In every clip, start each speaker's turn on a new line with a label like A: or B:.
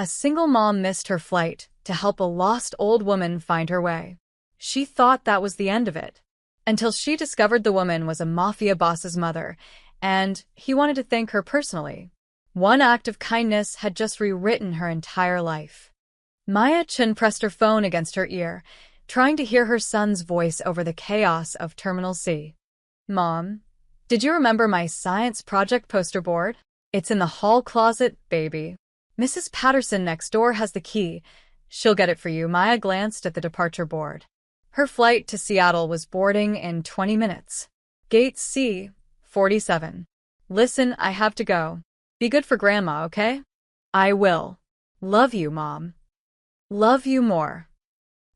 A: A single mom missed her flight to help a lost old woman find her way. She thought that was the end of it, until she discovered the woman was a mafia boss's mother, and he wanted to thank her personally. One act of kindness had just rewritten her entire life. Maya Chin pressed her phone against her ear, trying to hear her son's voice over the chaos of Terminal C. Mom, did you remember my science project poster board? It's in the hall closet, baby. Mrs. Patterson next door has the key. She'll get it for you. Maya glanced at the departure board. Her flight to Seattle was boarding in 20 minutes. Gate C, 47. Listen, I have to go. Be good for Grandma, okay? I will. Love you, Mom. Love you more.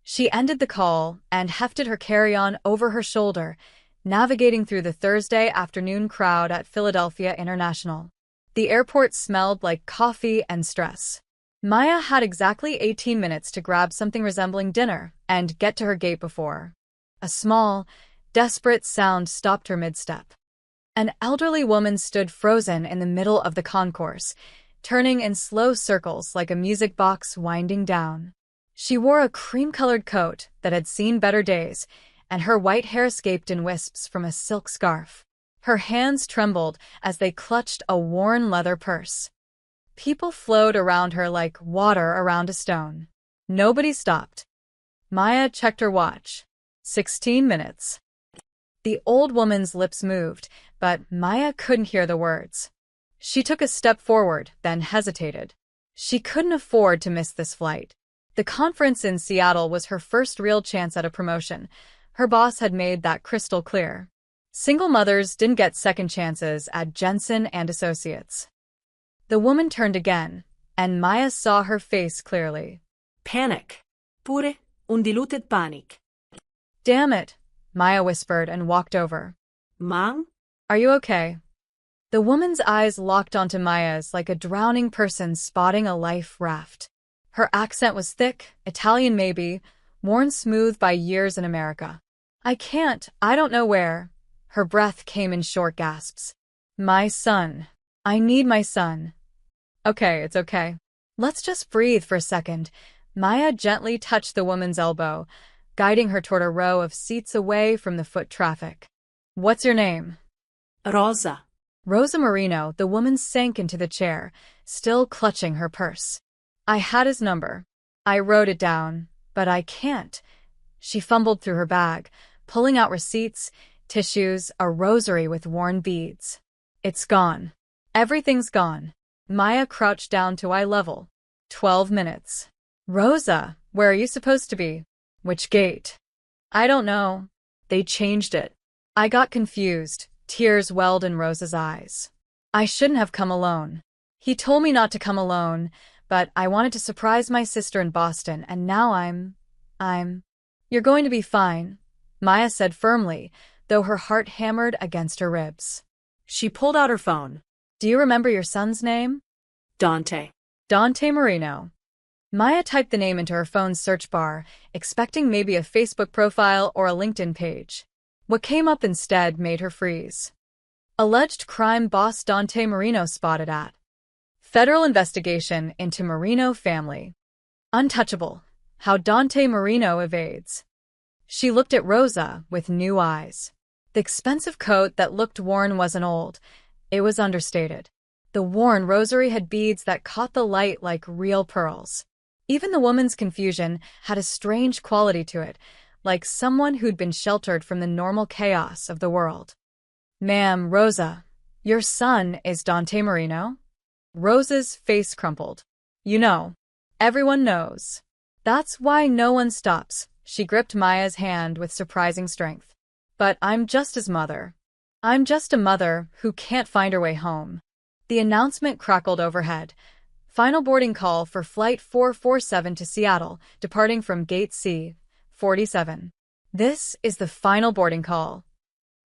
A: She ended the call and hefted her carry-on over her shoulder, navigating through the Thursday afternoon crowd at Philadelphia International. The airport smelled like coffee and stress. Maya had exactly 18 minutes to grab something resembling dinner and get to her gate before a small, desperate sound stopped her mid-step. An elderly woman stood frozen in the middle of the concourse, turning in slow circles like a music box winding down. She wore a cream-colored coat that had seen better days, and her white hair escaped in wisps from a silk scarf. Her hands trembled as they clutched a worn leather purse. People flowed around her like water around a stone. Nobody stopped. Maya checked her watch. 16 minutes. The old woman's lips moved, but Maya couldn't hear the words. She took a step forward, then hesitated. She couldn't afford to miss this flight. The conference in Seattle was her first real chance at a promotion. Her boss had made that crystal clear. Single mothers didn't get second chances at Jensen and Associates. The woman turned again, and Maya saw her face clearly.
B: Panic. Pure un diluted panic.
A: Damn it, Maya whispered and walked over.
B: Mom?
A: Are you okay? The woman's eyes locked onto Maya's like a drowning person spotting a life raft. Her accent was thick, Italian maybe, worn smooth by years in America. I don't know where. Her breath came in short gasps. My son. I need my son. Okay, it's okay. Let's just breathe for a second. Maya gently touched the woman's elbow, guiding her toward a row of seats away from the foot traffic. What's your name?
B: Rosa.
A: Rosa Marino. The woman sank into the chair, still clutching her purse. I had his number. I wrote it down, but I can't. She fumbled through her bag, pulling out receipts, tissues, a rosary with worn beads. It's gone. Everything's gone. Maya crouched down to eye level. 12 minutes. Rosa, where are you supposed to be? Which gate? I don't know. They changed it. I got confused. Tears welled in Rosa's eyes. I shouldn't have come alone. He told me not to come alone, but I wanted to surprise my sister in Boston, and now I'm... You're going to be fine, Maya said firmly, though her heart hammered against her ribs.
B: She pulled out her phone.
A: Do you remember your son's name?
B: Dante.
A: Dante Marino. Maya typed the name into her phone's search bar, expecting maybe a Facebook profile or a LinkedIn page. What came up instead made her freeze. Alleged crime boss Dante Marino spotted at. Federal investigation into Marino family. Untouchable. How Dante Marino evades. She looked at Rosa with new eyes. The expensive coat that looked worn wasn't old. It was understated. The worn rosary had beads that caught the light like real pearls. Even the woman's confusion had a strange quality to it, like someone who'd been sheltered from the normal chaos of the world. Ma'am, Rosa, your son is Dante Marino? Rosa's face crumpled. You know. Everyone knows. That's why no one stops. She gripped Maya's hand with surprising strength. But I'm just his mother. I'm just a mother who can't find her way home. The announcement crackled overhead. Final boarding call for Flight 447 to Seattle, departing from Gate C, 47. This is the final boarding call.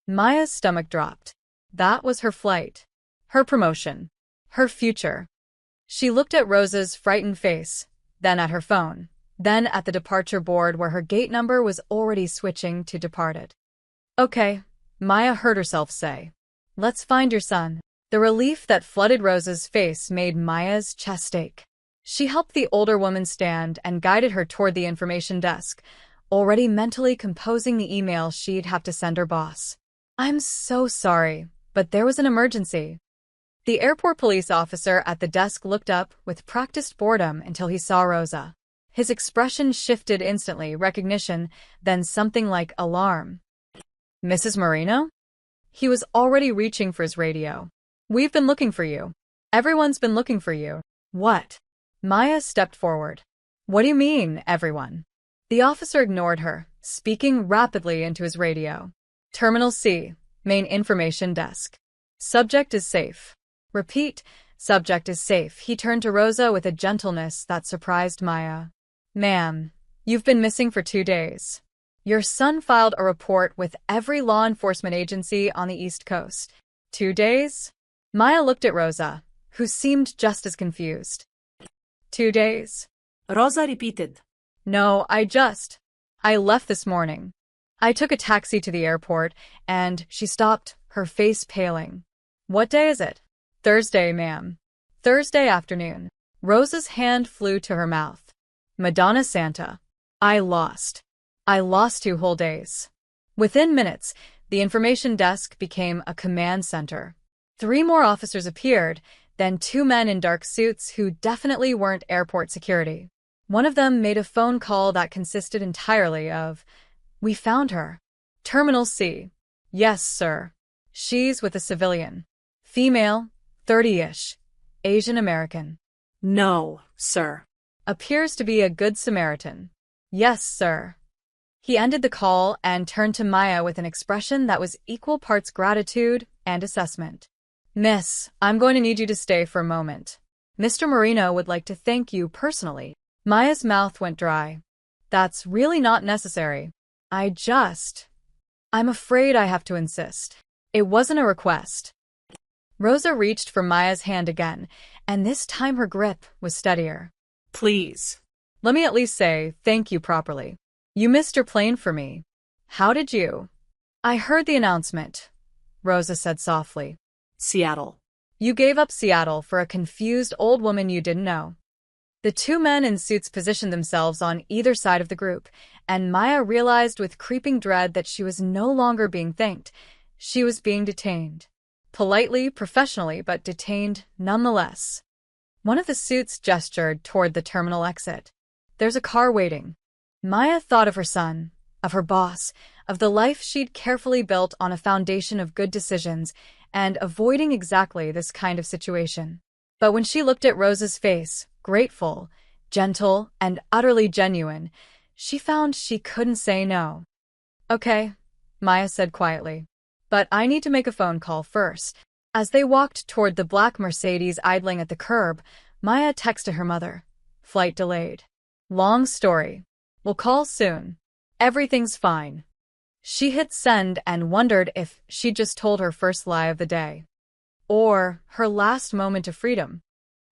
A: Maya's stomach dropped. That was her flight. Her promotion. Her future. She looked at Rosa's frightened face, then at her phone, then at the departure board where her gate number was already switching to departed. Okay, Maya heard herself say. Let's find your son. The relief that flooded Rosa's face made Maya's chest ache. She helped the older woman stand and guided her toward the information desk, already mentally composing the email she'd have to send her boss. "I'm so sorry, but there was an emergency." The airport police officer at the desk looked up with practiced boredom until he saw Rosa. His expression shifted instantly, recognition, then something like alarm. "Mrs. Marino?" He was already reaching for his radio. "We've been looking for you. Everyone's been looking for you." "What?" Maya stepped forward. "What do you mean, everyone?" The officer ignored her, speaking rapidly into his radio. "Terminal C, main information desk. Subject is safe." "Repeat, subject is safe." He turned to Rosa with a gentleness that surprised Maya. "Ma'am, you've been missing for 2 days. Your son filed a report with every law enforcement agency on the East Coast." 2 days? Maya looked at Rosa, who seemed just as confused. 2 days?
B: Rosa repeated.
A: "No, I left this morning. I took a taxi to the airport, and she stopped, her face paling." "What day is it?" "Thursday, ma'am." "Thursday afternoon." Rosa's hand flew to her mouth. "Madonna Santa. I lost 2 whole days." Within minutes, the information desk became a command center. 3 more officers appeared, then 2 men in dark suits who definitely weren't airport security. One of them made a phone call that consisted entirely of, "We found her. Terminal C." "Yes, sir. She's with a civilian. Female, 30-ish, Asian American.
B: "No, sir."
A: Appears to be a good Samaritan." "Yes, sir." He ended the call and turned to Maya with an expression that was equal parts gratitude and assessment. "Miss, I'm going to need you to stay for a moment. Mr. Marino would like to thank you personally." Maya's mouth went dry. "That's really not necessary. I'm afraid I have to insist. It wasn't a request." Rosa reached for Maya's hand again, and this time her grip was steadier.
B: "Please.
A: Let me at least say thank you properly. You missed your plane for me. How did you?" "I heard the announcement," Rosa said softly.
B: Seattle."
A: "You gave up Seattle for a confused old woman you didn't know." The 2 men in suits positioned themselves on either side of the group, and Maya realized with creeping dread that she was no longer being thanked. She was being detained. Politely, professionally, but detained nonetheless. One of the suits gestured toward the terminal exit. "There's a car waiting." Maya thought of her son, of her boss, of the life she'd carefully built on a foundation of good decisions and avoiding exactly this kind of situation. But when she looked at Rosa's face, grateful, gentle, and utterly genuine, she found she couldn't say no. "Okay," Maya said quietly. "But I need to make a phone call first." As they walked toward the black Mercedes idling at the curb, Maya texted her mother. "Flight delayed. Long story. We'll call soon. Everything's fine." She hit send and wondered if she'd just told her first lie of the day. Or her last moment of freedom.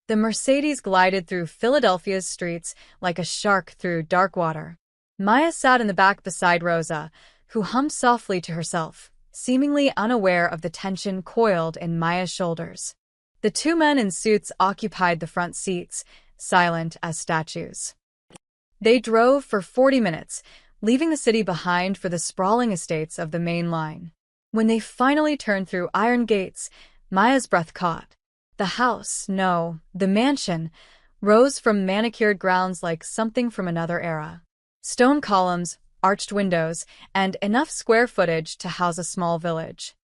A: The Mercedes glided through Philadelphia's streets like a shark through dark water. Maya sat in the back beside Rosa, who hummed softly to herself, seemingly unaware of the tension coiled in Maya's shoulders. The 2 men in suits occupied the front seats, silent as statues. They drove for 40 minutes, leaving the city behind for the sprawling estates of the main line. When they finally turned through iron gates, Maya's breath caught. The house, no, the mansion, rose from manicured grounds like something from another era. Stone columns, arched windows, and enough square footage to house a small village.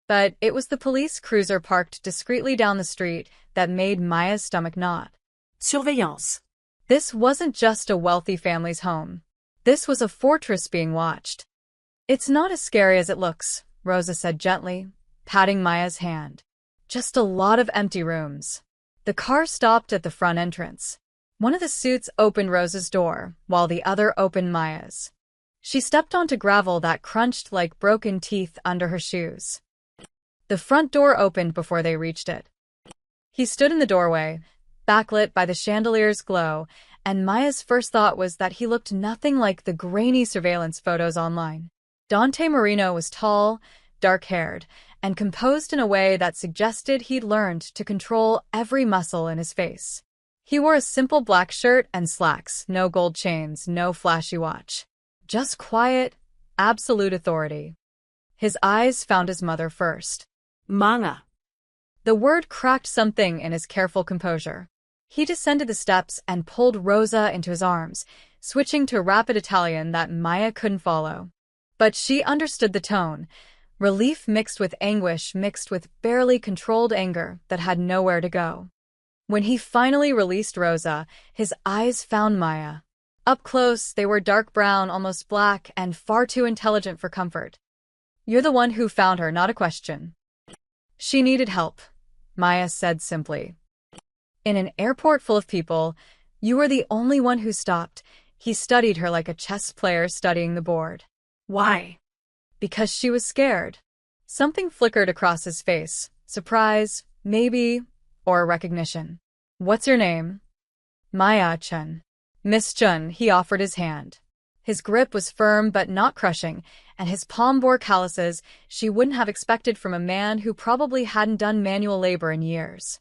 A: But it was the police cruiser parked discreetly down the street that made Maya's stomach knot.
B: Surveillance.
A: This wasn't just a wealthy family's home. This was a fortress being watched. "It's not as scary as it looks," Rosa said gently, patting Maya's hand. "Just a lot of empty rooms." The car stopped at the front entrance. One of the suits opened Rosa's door, while the other opened Maya's. She stepped onto gravel that crunched like broken teeth under her shoes. The front door opened before they reached it. He stood in the doorway, backlit by the chandelier's glow, and Maya's first thought was that he looked nothing like the grainy surveillance photos online. Dante Marino was tall, dark-haired, and composed in a way that suggested he'd learned to control every muscle in his face. He wore a simple black shirt and slacks, no gold chains, no flashy watch. Just quiet, absolute authority. His eyes found his mother first.
B: Mga.
A: The word cracked something in his careful composure. He descended the steps and pulled Rosa into his arms, switching to rapid Italian that Maya couldn't follow. But she understood the tone, relief mixed with anguish mixed with barely controlled anger that had nowhere to go. When he finally released Rosa, his eyes found Maya. Up close, they were dark brown, almost black, and far too intelligent for comfort. "You're the one who found her, not a question." "She needed help," Maya said simply. "In an airport full of people, you were the only one who stopped." He studied her like a chess player studying the board.
B: Why?
A: Because she was scared. Something flickered across his face. Surprise, maybe, or recognition. "What's your name?" "Maya Chun." "Miss Chun," he offered his hand. His grip was firm but not crushing, and his palm bore calluses she wouldn't have expected from a man who probably hadn't done manual labor in years.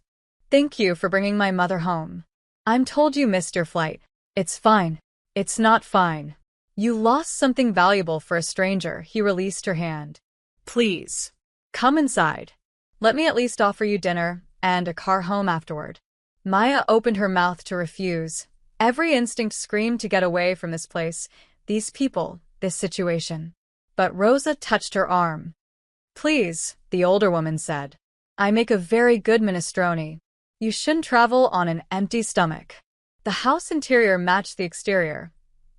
A: "Thank you for bringing my mother home. I'm told you missed your flight." "It's fine." "It's not fine. You lost something valuable for a stranger." He released her hand. "Please, come inside. Let me at least offer you dinner and a car home afterward." Maya opened her mouth to refuse. Every instinct screamed to get away from this place, these people, this situation. But Rosa touched her arm. "Please," the older woman said. "I make a very good minestrone. You shouldn't travel on an empty stomach." The house interior matched the exterior,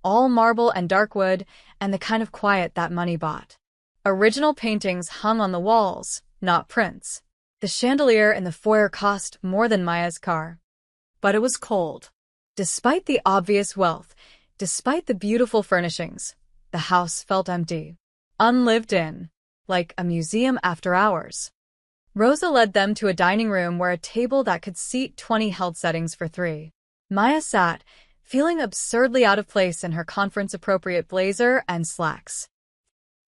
A: all marble and dark wood, and the kind of quiet that money bought. Original paintings hung on the walls, not prints. The chandelier in the foyer cost more than Maya's car. But it was cold. Despite the obvious wealth, despite the beautiful furnishings, the house felt empty. Unlived in, like a museum after hours. Rosa led them to a dining room where a table that could seat 20 held settings for 3. Maya sat, feeling absurdly out of place in her conference-appropriate blazer and slacks.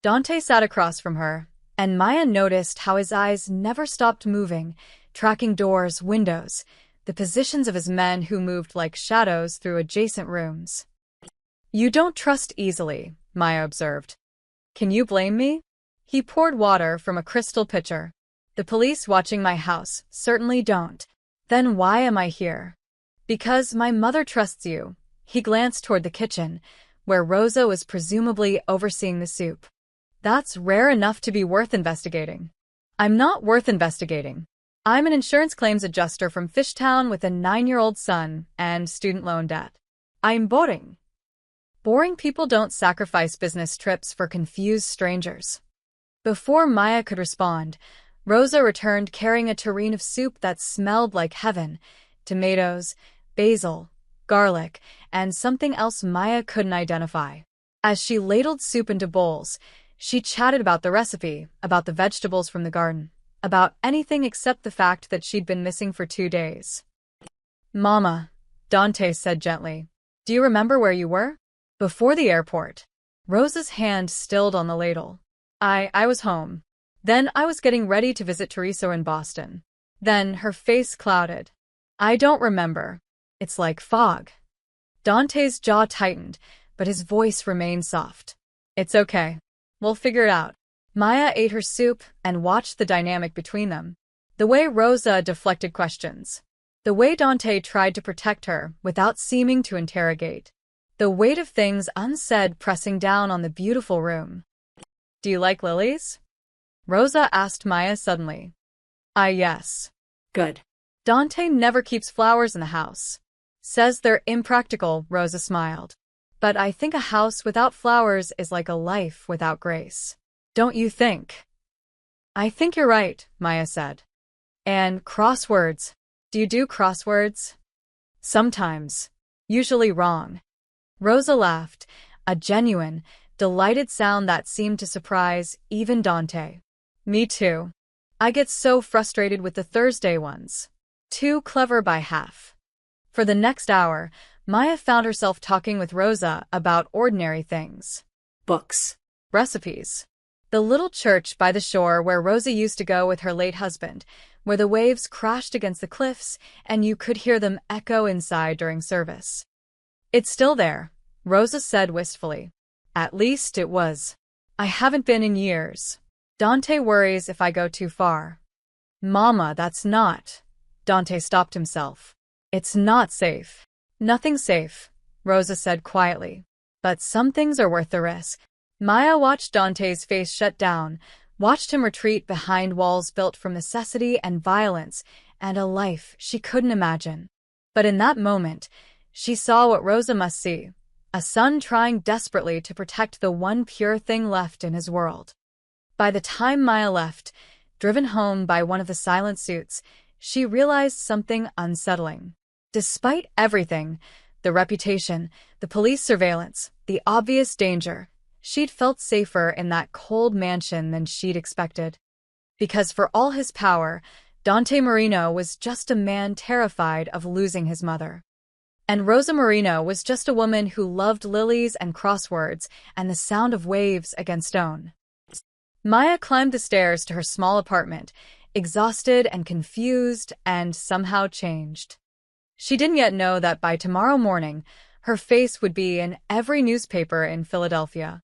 A: Dante sat across from her, and Maya noticed how his eyes never stopped moving, tracking doors, windows, the positions of his men who moved like shadows through adjacent rooms. "You don't trust easily," Maya observed. "Can you blame me?" He poured water from a crystal pitcher. "The police watching my house certainly don't." "Then why am I here?" "Because my mother trusts you." He glanced toward the kitchen, where Rosa was presumably overseeing the soup. "That's rare enough to be worth investigating." "I'm not worth investigating. I'm an insurance claims adjuster from Fishtown with a 9-year-old son and student loan debt. I'm boring." Boring people don't sacrifice business trips for confused strangers. Before Maya could respond, Rosa returned carrying a tureen of soup that smelled like heaven, tomatoes, basil, garlic, and something else Maya couldn't identify. As she ladled soup into bowls, she chatted about the recipe, about the vegetables from the garden, about anything except the fact that she'd been missing for 2 days. "Mama," Dante said gently, "do you remember where you were?" "Before the airport." Rosa's hand stilled on the ladle. I was home. Then I was getting ready to visit Teresa in Boston." Then her face clouded. "I don't remember. It's like fog." Dante's jaw tightened, but his voice remained soft. "It's okay. We'll figure it out." Maya ate her soup and watched the dynamic between them. The way Rosa deflected questions. The way Dante tried to protect her without seeming to interrogate. The weight of things unsaid pressing down on the beautiful room. "Do you like lilies?" Rosa asked Maya suddenly. Yes."
B: Good.
A: "Dante never keeps flowers in the house. Says they're impractical," Rosa smiled. "But I think a house without flowers is like a life without grace. Don't you think?" "I think you're right," Maya said. "And crosswords. Do you do crosswords?" "Sometimes. Usually wrong." Rosa laughed, a genuine, delighted sound that seemed to surprise even Dante. "Me too. I get so frustrated with the Thursday ones. Too clever by half." For the next hour, Maya found herself talking with Rosa about ordinary things.
B: Books.
A: Recipes. The little church by the shore where Rosa used to go with her late husband, where the waves crashed against the cliffs and you could hear them echo inside during service. It's still there, Rosa said wistfully. At least it was. I haven't been in years. Dante worries if I go too far. Mama, that's not. Dante stopped himself. It's not safe. Nothing's safe, Rosa said quietly. But some things are worth the risk. Maya watched Dante's face shut down, watched him retreat behind walls built from necessity and violence and a life she couldn't imagine. But in that moment, she saw what Rosa must see, a son trying desperately to protect the one pure thing left in his world. By the time Maya left, driven home by one of the silent suits, she realized something unsettling. Despite everything, the reputation, the police surveillance, the obvious danger, she'd felt safer in that cold mansion than she'd expected. Because for all his power, Dante Marino was just a man terrified of losing his mother. And Rosa Marino was just a woman who loved lilies and crosswords and the sound of waves against stone. Maya climbed the stairs to her small apartment, exhausted and confused and somehow changed. She didn't yet know that by tomorrow morning, her face would be in every newspaper in Philadelphia.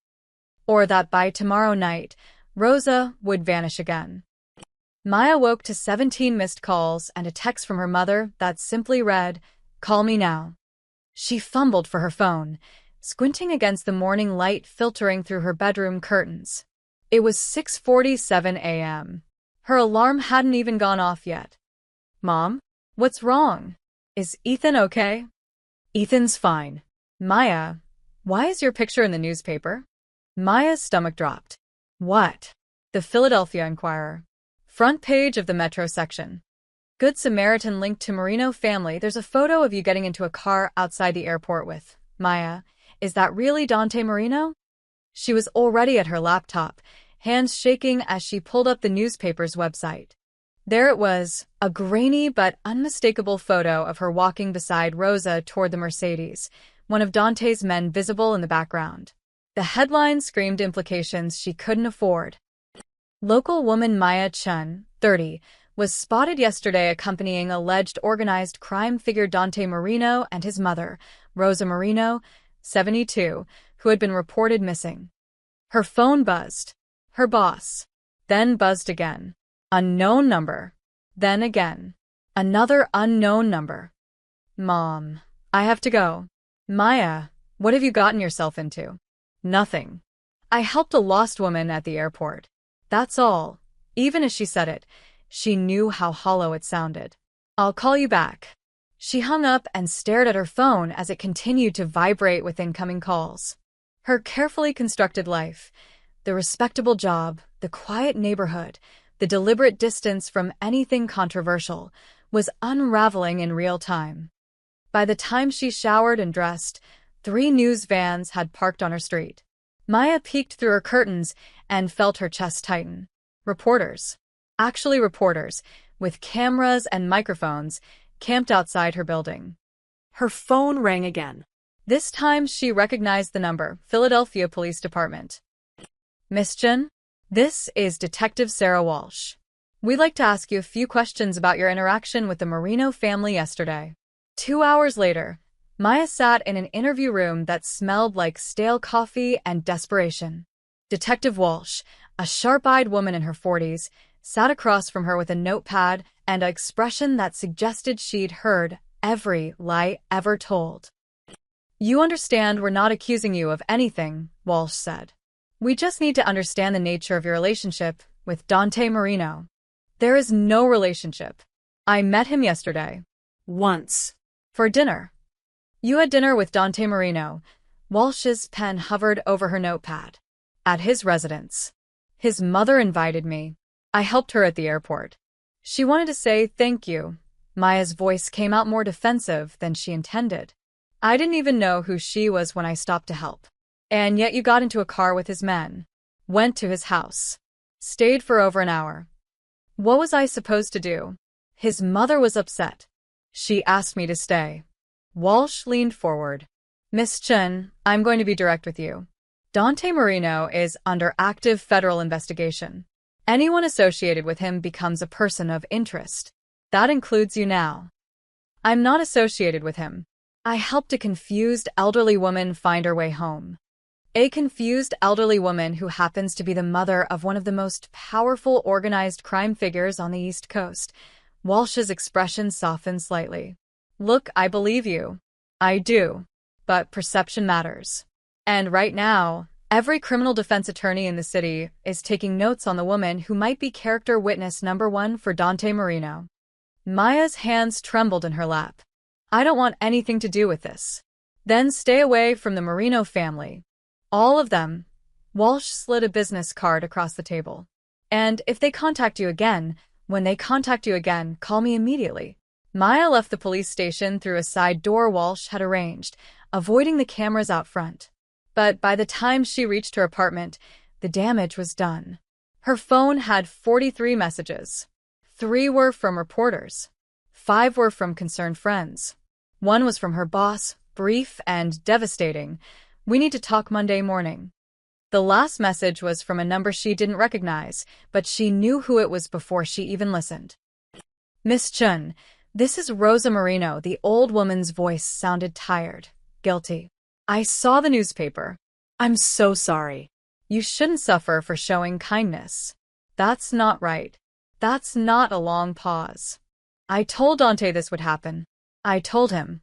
A: Or that by tomorrow night, Rosa would vanish again. Maya woke to 17 missed calls and a text from her mother that simply read, "Call me now." She fumbled for her phone, squinting against the morning light filtering through her bedroom curtains. It was 6:47 a.m. Her alarm hadn't even gone off yet. "Mom? What's wrong? Is Ethan okay?" "Ethan's fine." "Maya, why is your picture in the newspaper?" Maya's stomach dropped. "What?" The Philadelphia Inquirer. Front page of the Metro section. Good Samaritan linked to Marino family. There's a photo of you getting into a car outside the airport with Maya. Is that really Dante Marino? She was already at her laptop, hands shaking as she pulled up the newspaper's website. There it was, a grainy but unmistakable photo of her walking beside Rosa toward the Mercedes, one of Dante's men visible in the background. The headline screamed implications she couldn't afford. Local woman Maya Chun, 30, was spotted yesterday accompanying alleged organized crime figure Dante Marino and his mother, Rosa Marino, 72, who had been reported missing. Her phone buzzed. Her boss. Then buzzed again. Unknown number. Then again. Another unknown number. "Mom, I have to go." "Maya, what have you gotten yourself into?" "Nothing. I helped a lost woman at the airport. That's all." Even as she said it, she knew how hollow it sounded. "I'll call you back." She hung up and stared at her phone as it continued to vibrate with incoming calls. Her carefully constructed life, the respectable job, the quiet neighborhood, the deliberate distance from anything controversial, was unraveling in real time. By the time she showered and dressed, 3 news vans had parked on her street. Maya peeked through her curtains and felt her chest tighten. Reporters. Actually reporters, with cameras and microphones, camped outside her building.
B: Her phone rang again.
A: This time she recognized the number, Philadelphia Police Department. "Miss Chun? This is Detective Sarah Walsh. We'd like to ask you a few questions about your interaction with the Marino family yesterday." 2 hours later, Maya sat in an interview room that smelled like stale coffee and desperation. Detective Walsh, a sharp-eyed woman in her 40s, sat across from her with a notepad and an expression that suggested she'd heard every lie ever told. "You understand we're not accusing you of anything," Walsh said. "We just need to understand the nature of your relationship with Dante Marino." "There is no relationship. I met him yesterday."
B: "Once."
A: "For dinner." "You had dinner with Dante Marino." Walsh's pen hovered over her notepad. "At his residence. His mother invited me. I helped her at the airport." She wanted to say thank you. Maya's voice came out more defensive than she intended. "I didn't even know who she was when I stopped to help. And yet you got into a car with his men. Went to his house. Stayed for over an hour. What was I supposed to do?" His mother was upset. "She asked me to stay." Walsh leaned forward. "Miss Chun, I'm going to be direct with you. Dante Marino is under active federal investigation. Anyone associated with him becomes a person of interest. That includes you now. I'm not associated with him. I helped a confused elderly woman find her way home. A confused elderly woman who happens to be the mother of one of the most powerful organized crime figures on the East Coast. Walsh's expression softened slightly. Look, I believe you. I do. But perception matters. And right now, every criminal defense attorney in the city is taking notes on the woman who might be character witness number one for Dante Marino. Maya's hands trembled in her lap. I don't want anything to do with this. Then stay away from the Marino family. All of them. Walsh slid a business card across the table. And if they contact you again, when they contact you again, call me immediately. Maya left the police station through a side door Walsh had arranged, avoiding the cameras out front. But by the time she reached her apartment, the damage was done. Her phone had 43 messages. 3 were from reporters. 5 were from concerned friends. 1 was from her boss, brief and devastating. We need to talk Monday morning. The last message was from a number she didn't recognize, but she knew who it was before she even listened. Miss Chun, this is Rosa Marino. The old woman's voice sounded tired, guilty. I saw the newspaper.
B: I'm so sorry.
A: You shouldn't suffer for showing kindness. That's not right. That's not a long pause. I told Dante this would happen. I told him.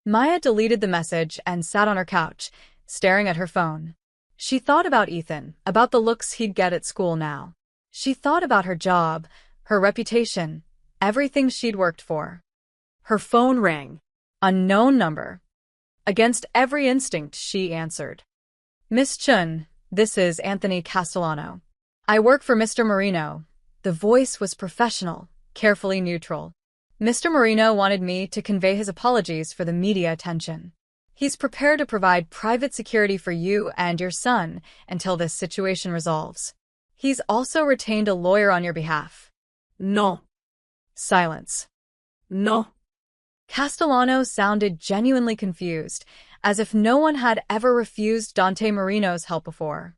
A: Maya deleted the message and sat on her couch, staring at her phone. She thought about Ethan, about the looks he'd get at school now. She thought about her job, her reputation, everything she'd worked for.
B: Her phone rang.
A: Unknown number. Against every instinct, she answered. Miss Chun, this is Anthony Castellano. I work for Mr. Marino. The voice was professional, carefully neutral. Mr. Marino wanted me to convey his apologies for the media attention. He's prepared to provide private security for you and your son until this situation resolves. He's also retained a lawyer on your behalf.
B: No.
A: Silence.
B: No.
A: Castellano sounded genuinely confused, as if no one had ever refused Dante Marino's help before.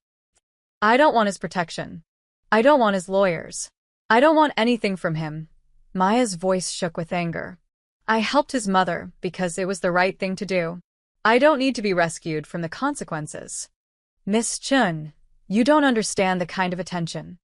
A: I don't want his protection. I don't want his lawyers. I don't want anything from him. Maya's voice shook with anger. I helped his mother because it was the right thing to do. I don't need to be rescued from the consequences. Miss Chun, you don't understand the kind of attention.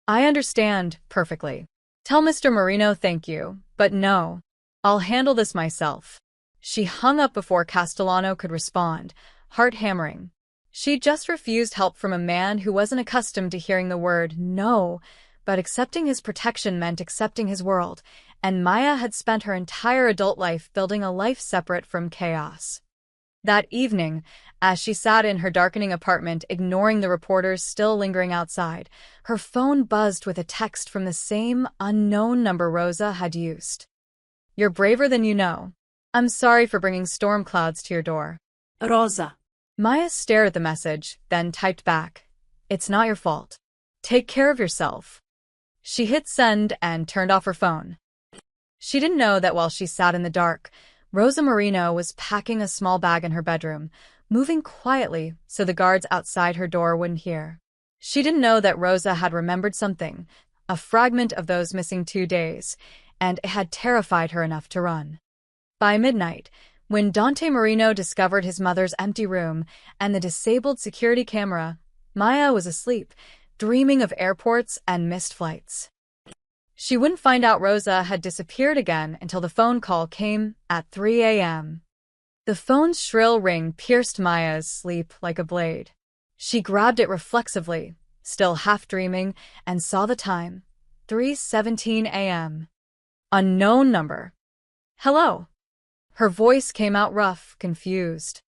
A: I understand perfectly. Tell Mr. Marino thank you, but no. I'll handle this myself. She hung up before Castellano could respond, heart hammering. She just refused help from a man who wasn't accustomed to hearing the word no, but accepting his protection meant accepting his world, and Maya had spent her entire adult life building a life separate from chaos. That evening, as she sat in her darkening apartment ignoring the reporters still lingering outside, her phone buzzed with a text from the same unknown number Rosa had used. You're braver than you know. I'm sorry for bringing storm clouds to your door.
B: Rosa.
A: Maya stared at the message, then typed back. It's not your fault. Take care of yourself. She hit send and turned off her phone. She didn't know that while she sat in the dark, Rosa Marino was packing a small bag in her bedroom, moving quietly so the guards outside her door wouldn't hear. She didn't know that Rosa had remembered something, a fragment of those missing 2 days, and it had terrified her enough to run. By midnight, when Dante Marino discovered his mother's empty room and the disabled security camera, Maya was asleep, dreaming of airports and missed flights. She wouldn't find out Rosa had disappeared again until the phone call came at 3 a.m. The phone's shrill ring pierced Maya's sleep like a blade. She grabbed it reflexively, still half dreaming, and saw the time. 3:17 a.m. Unknown number. Hello. Her voice came out rough, confused.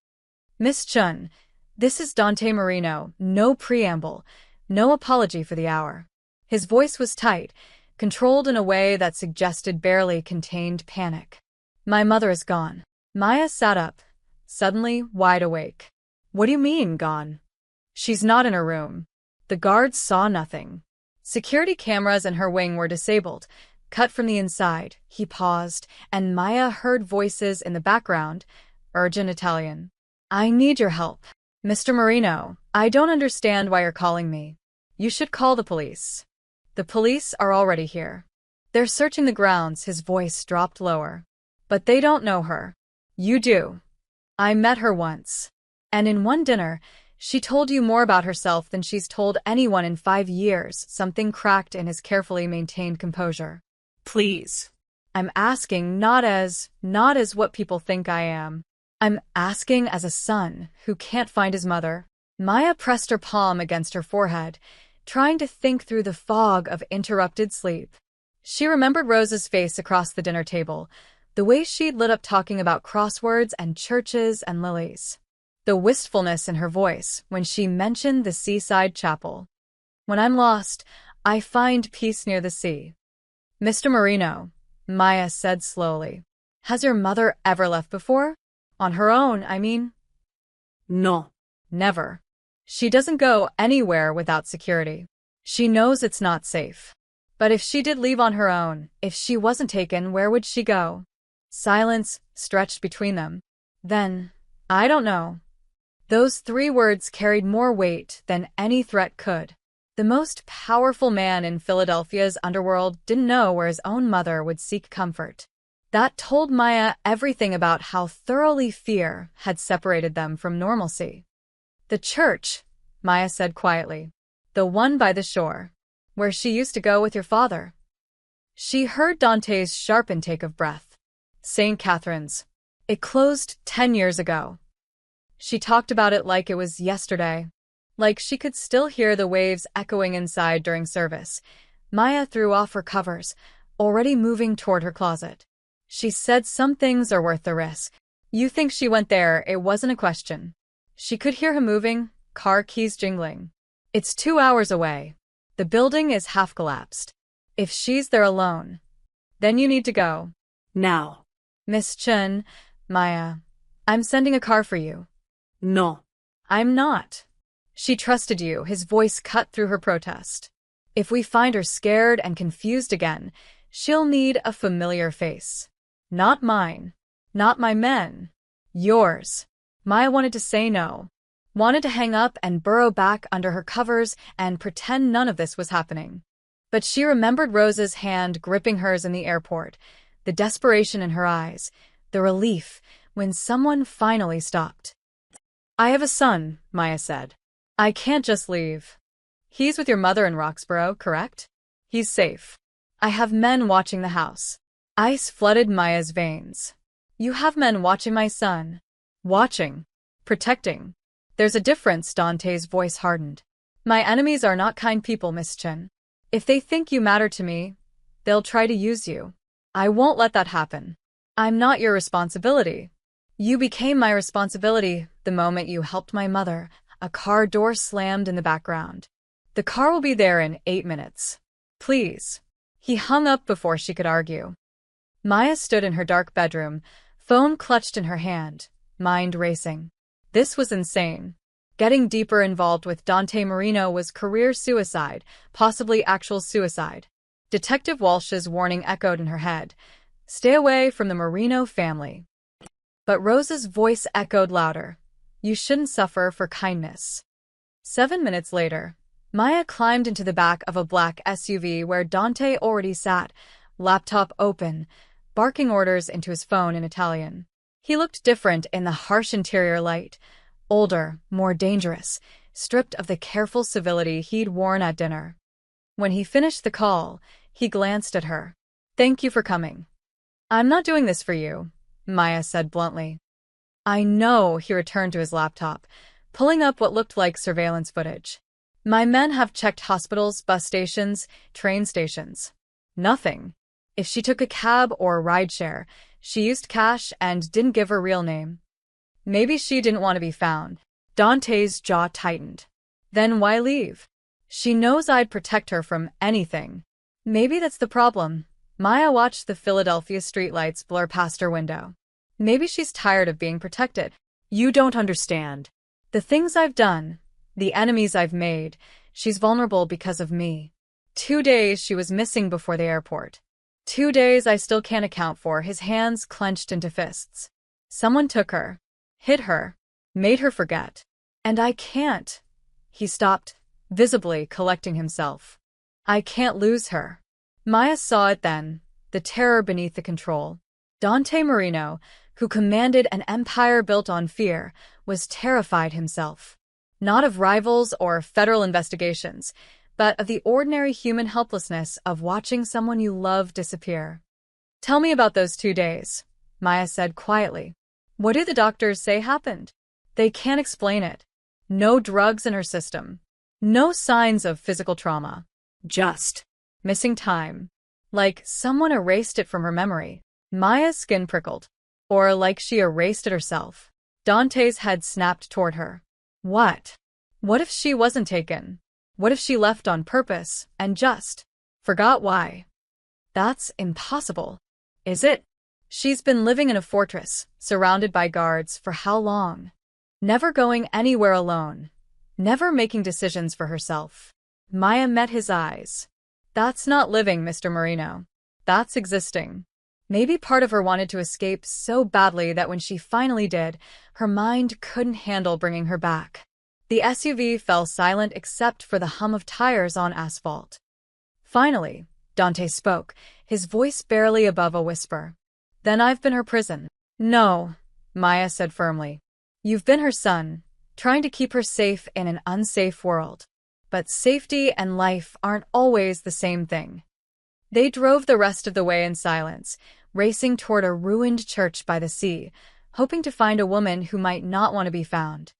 A: Miss Chun, this is Dante Marino. No preamble, no apology for the hour. His voice was tight, controlled in a way that suggested barely contained panic. My mother is gone. Maya sat up, suddenly wide awake. What do you mean, gone? She's not in her room. The guards saw nothing. Security cameras in her wing were disabled, cut from the inside. He paused, and Maya heard voices in the background, urgent Italian. I need your help. Mr. Marino, I don't understand why you're calling me. You should call the police. The police are already here. They're searching the grounds. His voice dropped lower. But they don't know her. You do. I met her once. And in one dinner, she told you more about herself than she's told anyone in 5 years. Something cracked in his carefully maintained composure.
B: Please.
A: I'm asking not as what people think I am. I'm asking as a son who can't find his mother. Maya pressed her palm against her forehead, trying to think through the fog of interrupted sleep. She remembered Rose's face across the dinner table, the way she'd lit up talking about crosswords and churches and lilies. The wistfulness in her voice when she mentioned the seaside chapel. When I'm lost, I find peace near the sea. Mr. Marino, Maya said slowly, has your mother ever left before? On her own, I mean?
B: No.
A: Never. She doesn't go anywhere without security. She knows it's not safe. But if she did leave on her own, if she wasn't taken, where would she go? Silence stretched between them. Then, I don't know. Those 3 words carried more weight than any threat could. The most powerful man in Philadelphia's underworld didn't know where his own mother would seek comfort. That told Maya everything about how thoroughly fear had separated them from normalcy. The church, Maya said quietly. The one by the shore, where she used to go with your father. She heard Dante's sharp intake of breath. St. Catherine's. It closed 10 years ago. She talked about it like it was yesterday. Like she could still hear the waves echoing inside during service. Maya threw off her covers, already moving toward her closet. She said some things are worth the risk. You think she went there, it wasn't a question. She could hear him moving, car keys jingling. It's 2 hours away. The building is half collapsed. If she's there alone, then you need to go.
B: Now.
A: Miss Chen, Maya, I'm sending a car for you.
B: No.
A: I'm not. She trusted you, his voice cut through her protest. If we find her scared and confused again, she'll need a familiar face. Not mine. Not my men. Yours. Maya wanted to say no. Wanted to hang up and burrow back under her covers and pretend none of this was happening. But she remembered Rose's hand gripping hers in the airport, the desperation in her eyes, the relief when someone finally stopped. I have a son, Maya said. I can't just leave. He's with your mother in Roxborough, correct? He's safe. I have men watching the house. Ice flooded Maya's veins. You have men watching my son. Watching. Protecting. There's a difference, Dante's voice hardened. My enemies are not kind people, Miss Chen. If they think you matter to me, they'll try to use you. I won't let that happen. I'm not your responsibility. You became my responsibility the moment you helped my mother. A car door slammed in the background. The car will be there in 8 minutes. Please. He hung up before she could argue. Maya stood in her dark bedroom, phone clutched in her hand, mind racing. This was insane. Getting deeper involved with Dante Marino was career suicide, possibly actual suicide. Detective Walsh's warning echoed in her head. Stay away from the Marino family. But Rose's voice echoed louder. You shouldn't suffer for kindness. 7 minutes later, Maya climbed into the back of a black SUV where Dante already sat, laptop open, barking orders into his phone in Italian. He looked different in the harsh interior light, older, more dangerous, stripped of the careful civility he'd worn at dinner. When he finished the call, he glanced at her. Thank you for coming. I'm not doing this for you, Maya said bluntly. I know, he returned to his laptop, pulling up what looked like surveillance footage. My men have checked hospitals, bus stations, train stations. Nothing. If she took a cab or a rideshare, she used cash and didn't give her real name. Maybe she didn't want to be found. Dante's jaw tightened. Then why leave? She knows I'd protect her from anything. Maybe that's the problem. Maya watched the Philadelphia streetlights blur past her window. Maybe she's tired of being protected. You don't understand. The things I've done, the enemies I've made, she's vulnerable because of me. 2 days she was missing before the airport. 2 days I still can't account for, his hands clenched into fists. Someone took her, hit her, made her forget. And I can't. He stopped, visibly collecting himself. I can't lose her. Maya saw it then, the terror beneath the control. Dante Marino, who commanded an empire built on fear, was terrified himself. Not of rivals or federal investigations, but of the ordinary human helplessness of watching someone you love disappear. Tell me about those 2 days, Maya said quietly. What do the doctors say happened? They can't explain it. No drugs in her system. No signs of physical trauma. Just missing time. Like someone erased it from her memory. Maya's skin prickled. Or like she erased it herself. Dante's head snapped toward her. What? What if she wasn't taken? What if she left on purpose and just forgot why? That's impossible. Is it? She's been living in a fortress, surrounded by guards for how long? Never going anywhere alone. Never making decisions for herself. Maya met his eyes. That's not living, Mr. Marino. That's existing. Maybe part of her wanted to escape so badly that when she finally did, her mind couldn't handle bringing her back. The SUV fell silent except for the hum of tires on asphalt. Finally, Dante spoke, his voice barely above a whisper. Then I've been her prison. No, Maya said firmly. You've been her son, trying to keep her safe in an unsafe world. But safety and life aren't always the same thing. They drove the rest of the way in silence, racing toward a ruined church by the sea, hoping to find a woman who might not want to be found.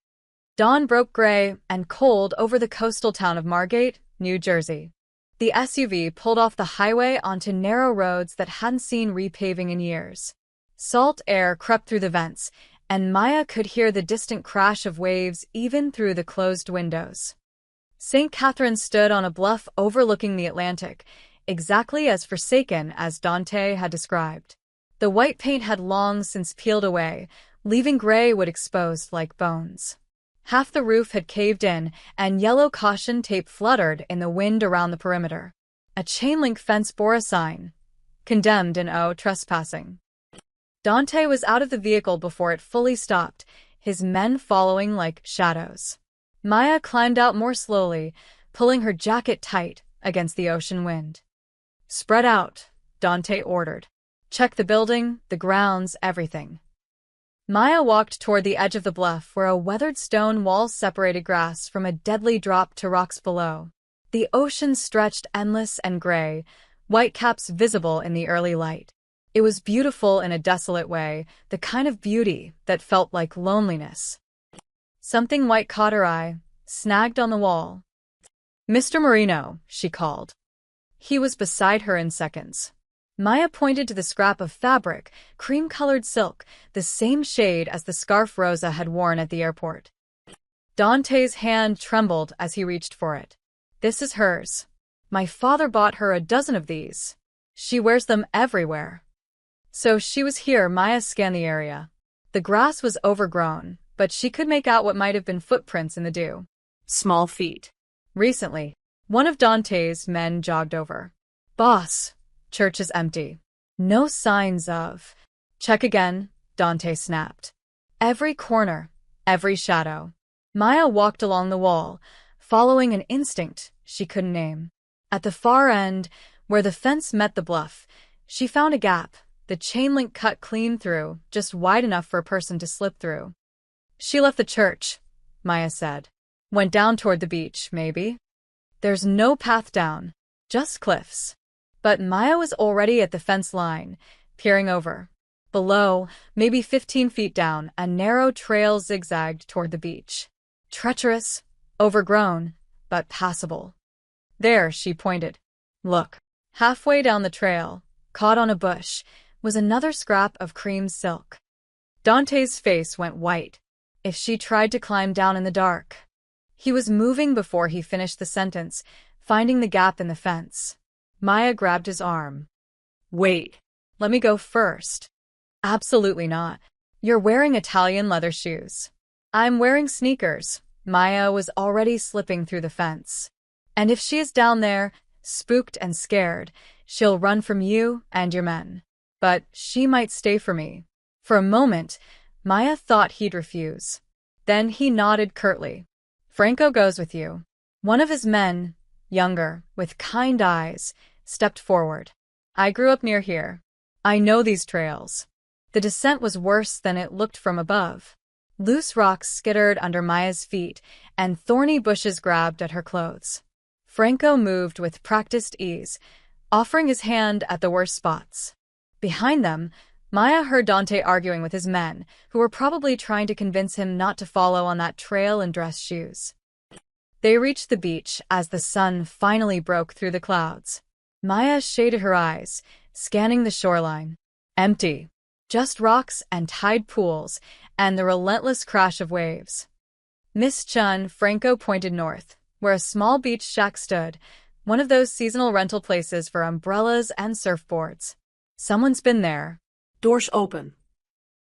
A: Dawn broke gray and cold over the coastal town of Margate, New Jersey. The SUV pulled off the highway onto narrow roads that hadn't seen repaving in years. Salt air crept through the vents, and Maya could hear the distant crash of waves even through the closed windows. St. Catherine stood on a bluff overlooking the Atlantic, exactly as forsaken as Dante had described. The white paint had long since peeled away, leaving gray wood exposed like bones. Half the roof had caved in, and yellow caution tape fluttered in the wind around the perimeter. A chain-link fence bore a sign, "Condemned in O trespassing." Dante was out of the vehicle before it fully stopped, his men following like shadows. Maya climbed out more slowly, pulling her jacket tight against the ocean wind. "Spread out," Dante ordered. "Check the building, the grounds, everything." Maya walked toward the edge of the bluff where a weathered stone wall separated grass from a deadly drop to rocks below. The ocean stretched endless and gray, whitecaps visible in the early light. It was beautiful in a desolate way, the kind of beauty that felt like loneliness. Something white caught her eye, snagged on the wall. "Mr. Marino," she called. He was beside her in seconds. Maya pointed to the scrap of fabric, cream-colored silk, the same shade as the scarf Rosa had worn at the airport. Dante's hand trembled as he reached for it. "This is hers. My father bought her a dozen of these. She wears them everywhere." So she was here. Maya scanned the area. The grass was overgrown, but she could make out what might have been footprints in the dew. Small feet. Recently, one of Dante's men jogged over. "Boss, church is empty. No signs of—" "Check again," Dante snapped. "Every corner, every shadow." Maya walked along the wall, following an instinct she couldn't name. At the far end, where the fence met the bluff, she found a gap, the chain link cut clean through, just wide enough for a person to slip through. "She left the church," Maya said. "Went down toward the beach, maybe." "There's no path down, just cliffs." But Maya was already at the fence line, peering over. Below, maybe 15 feet down, a narrow trail zigzagged toward the beach. Treacherous, overgrown, but passable. "There," she pointed. "Look." Halfway down the trail, caught on a bush, was another scrap of cream silk. Dante's face went white. If she tried to climb down in the dark. He was moving before he finished the sentence, finding the gap in the fence. Maya grabbed his arm. "Wait, let me go first." "Absolutely not. You're wearing Italian leather shoes." "I'm wearing sneakers." Maya was already slipping through the fence. "And if she is down there, spooked and scared, she'll run from you and your men. But she might stay for me." For a moment, Maya thought he'd refuse. Then he nodded curtly. "Franco goes with you." One of his men, younger, with kind eyes, stepped forward. I grew up near here. I know these trails. The descent was worse than it looked from above. Loose rocks skittered under Maya's feet, and thorny bushes grabbed at her clothes. Franco moved with practiced ease, offering his hand at the worst spots. Behind them, Maya heard Dante arguing with his men, who were probably trying to convince him not to follow on that trail in dress shoes. They reached the beach as the sun finally broke through the clouds. Maya shaded her eyes, scanning the shoreline. Empty. Just rocks and tide pools, and the relentless crash of waves. Miss Chun, Franco pointed north, where a small beach shack stood, one of those seasonal rental places for umbrellas and surfboards. Someone's been there.
B: Doors open.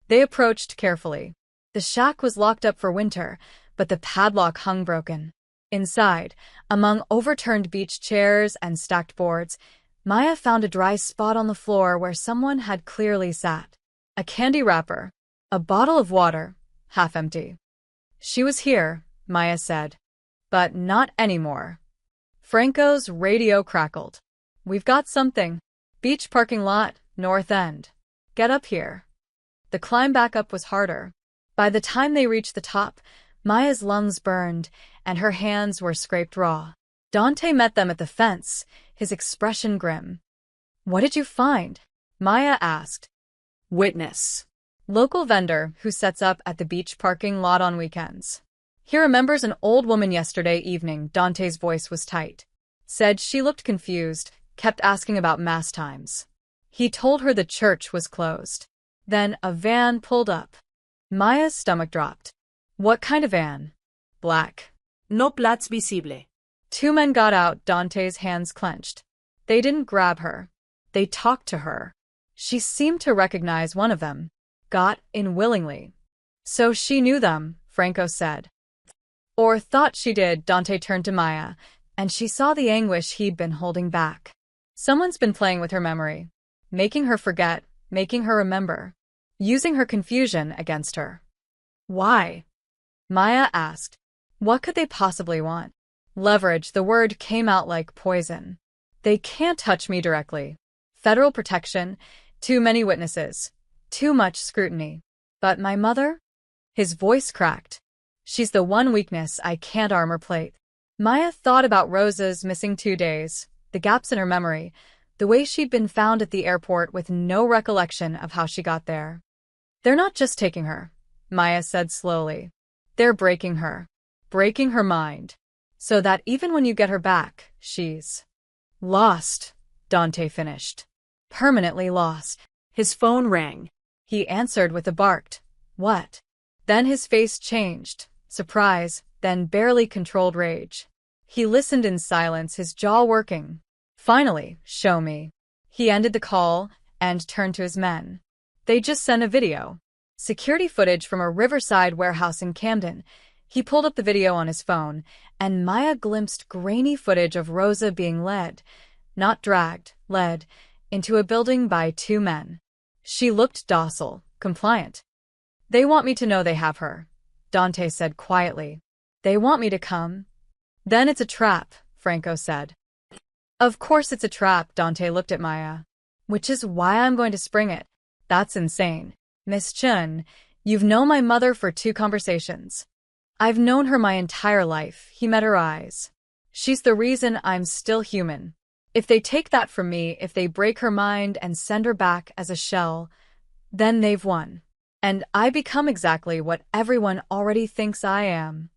A: They approached carefully. The shack was locked up for winter, but the padlock hung broken. Inside, among overturned beach chairs and stacked boards, Maya found a dry spot on the floor where someone had clearly sat. A candy wrapper. A bottle of water, half empty. She was here, Maya said. But not anymore. Franco's radio crackled. We've got something. Beach parking lot, north end. Get up here. The climb back up was harder. By the time they reached the top, Maya's lungs burned, and her hands were scraped raw. Dante met them at the fence, his expression grim. What did you find? Maya asked.
B: Witness.
A: Local vendor who sets up at the beach parking lot on weekends. He remembers an old woman yesterday evening. Dante's voice was tight. Said she looked confused, kept asking about mass times. He told her the church was closed. Then a van pulled up. Maya's stomach dropped. What kind of van? Black.
B: No plats visible.
A: Two men got out. Dante's hands clenched. They didn't grab her. They talked to her. She seemed to recognize one of them. Got in willingly. So she knew them, Franco said. Or thought she did. Dante turned to Maya, and she saw the anguish he'd been holding back. Someone's been playing with her memory, making her forget, making her remember, using her confusion against her. Why? Maya asked. What could they possibly want? Leverage. The word came out like poison. They can't touch me directly. Federal protection, too many witnesses, too much scrutiny. But my mother? His voice cracked. She's the one weakness I can't armor plate. Maya thought about Rosa's missing 2 days, the gaps in her memory, the way she'd been found at the airport with no recollection of how she got there. They're not just taking her, Maya said slowly. They're breaking her mind, so that even when you get her back, she's lost, Dante finished. Permanently lost.
B: His phone rang.
A: He answered with a barked, "What?" Then his face changed, surprise, then barely controlled rage. He listened in silence, his jaw working. Finally, show me. He ended the call and turned to his men. They just sent a video. Security footage from a riverside warehouse in Camden. He pulled up the video on his phone, and Maya glimpsed grainy footage of Rosa being led, not dragged, led, into a building by 2 men. She looked docile, compliant. They want me to know they have her, Dante said quietly. They want me to come. Then it's a trap, Franco said. Of course it's a trap, Dante looked at Maya. Which is why I'm going to spring it. That's insane. Miss Chun, you've known my mother for 2 conversations. I've known her my entire life. He met her eyes. She's the reason I'm still human. If they take that from me, if they break her mind and send her back as a shell, then they've won. And I become exactly what everyone already thinks I am.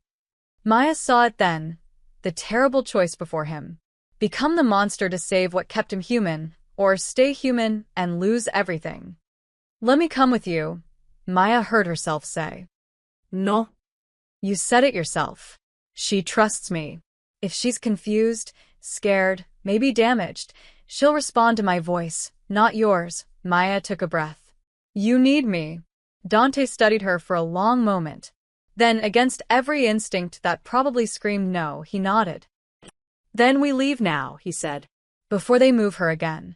A: Maya saw it then, the terrible choice before him. Become the monster to save what kept him human, or stay human and lose everything. Let me come with you, Maya heard herself say.
B: No.
A: You said it yourself. She trusts me. If she's confused, scared, maybe damaged, she'll respond to my voice, not yours. Maya took a breath. You need me. Dante studied her for a long moment. Then, against every instinct that probably screamed no, he nodded. Then we leave now, he said, before they move her again.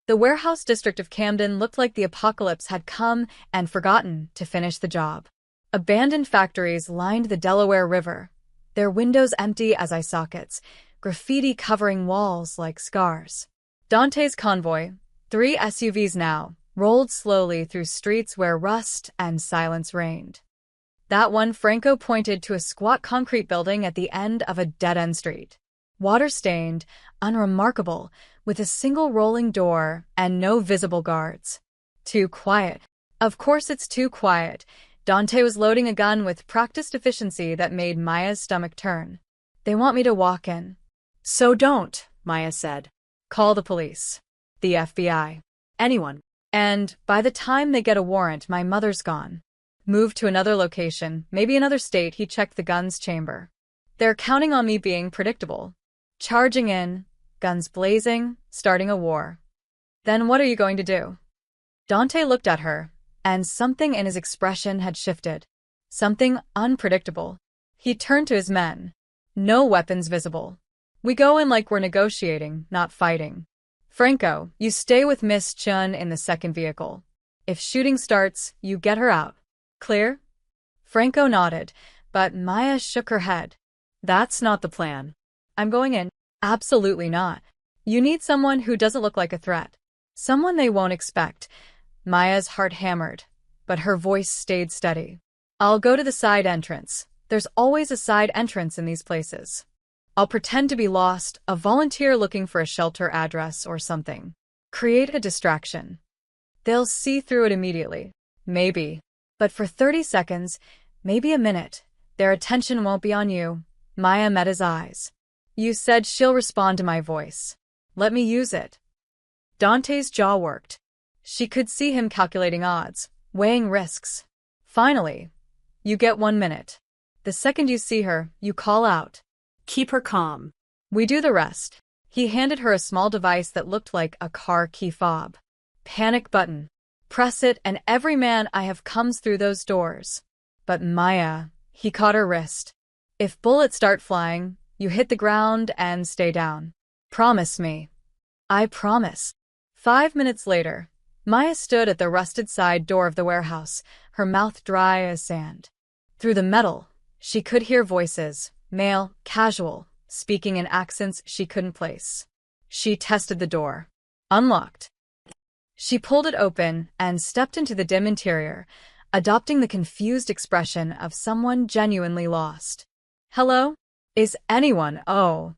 A: The warehouse district of Camden looked like the apocalypse had come and forgotten to finish the job. Abandoned factories lined the Delaware River, their windows empty as eye sockets, graffiti covering walls like scars. Dante's convoy, 3 SUVs now, rolled slowly through streets where rust and silence reigned. That one, Franco pointed to a squat concrete building at the end of a dead-end street. Water-stained, unremarkable, with a single rolling door and no visible guards. Too quiet. Of course it's too quiet. Dante was loading a gun with practiced efficiency that made Maya's stomach turn. They want me to walk in.
B: So don't, Maya said.
A: Call the police. The FBI.
B: Anyone.
A: And by the time they get a warrant, my mother's gone. Move to another location, maybe another state. He checked the gun's chamber. They're counting on me being predictable. Charging in, guns blazing, starting a war. Then what are you going to do? Dante looked at her, and something in his expression had shifted. Something unpredictable. He turned to his men. No weapons visible. We go in like we're negotiating, not fighting. Franco, you stay with Miss Chun in the second vehicle. If shooting starts, you get her out. Clear? Franco nodded, but Maya shook her head. That's not the plan. I'm going in. Absolutely not. You need someone who doesn't look like a threat. Someone they won't expect. Maya's heart hammered, but her voice stayed steady. I'll go to the side entrance. There's always a side entrance in these places. I'll pretend to be lost, a volunteer looking for a shelter address or something. Create a distraction. They'll see through it immediately. Maybe. But for 30 seconds, maybe a minute, their attention won't be on you. Maya met his eyes. You said she'll respond to my voice. Let me use it. Dante's jaw worked. She could see him calculating odds, weighing risks. Finally, you get 1 minute. The second you see her, you call out.
B: Keep her calm.
A: We do the rest. He handed her a small device that looked like a car key fob. Panic button. Press it and every man I have comes through those doors. But Maya, he caught her wrist. If bullets start flying, you hit the ground and stay down. Promise me. I promise. 5 minutes later, Maya stood at the rusted side door of the warehouse, her mouth dry as sand. Through the metal, she could hear voices, male, casual, speaking in accents she couldn't place. She tested the door. Unlocked. She pulled it open and stepped into the dim interior, adopting the confused expression of someone genuinely lost. Hello? Is anyone? Oh.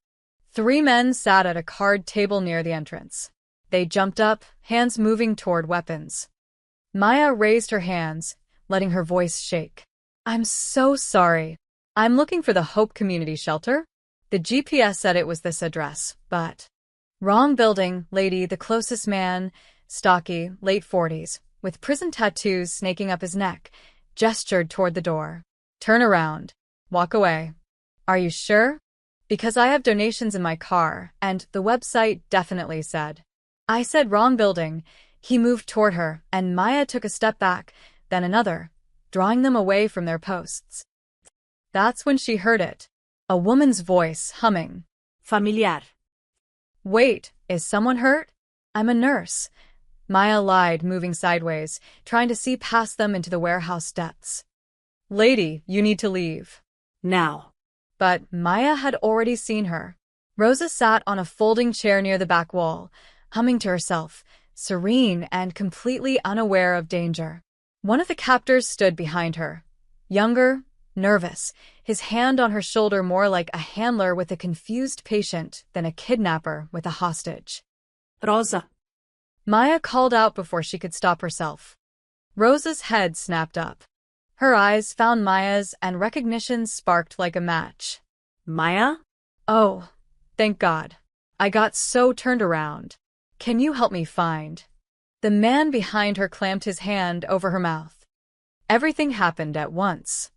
A: 3 men sat at a card table near the entrance. They jumped up, hands moving toward weapons. Maya raised her hands, letting her voice shake. I'm so sorry. I'm looking for the Hope Community Shelter. The GPS said it was this address, but... Wrong building, lady. The closest man, stocky, late 40s, with prison tattoos snaking up his neck, gestured toward the door. Turn around. Walk away. Are you sure? Because I have donations in my car, and the website definitely said. I said wrong building. He moved toward her, and Maya took a step back, then another, drawing them away from their posts. That's when she heard it. A woman's voice humming.
B: Familiar.
A: Wait, is someone hurt? I'm a nurse. Maya lied, moving sideways, trying to see past them into the warehouse depths. Lady, you need to leave.
B: Now.
A: But Maya had already seen her. Rosa sat on a folding chair near the back wall, humming to herself, serene and completely unaware of danger. One of the captors stood behind her. Younger, nervous, his hand on her shoulder more like a handler with a confused patient than a kidnapper with a hostage.
B: Rosa.
A: Maya called out before she could stop herself. Rosa's head snapped up. Her eyes found Maya's and recognition sparked like a match.
B: Maya?
A: Oh, thank God. I got so turned around. Can you help me find? The man behind her clamped his hand over her mouth. Everything happened at once.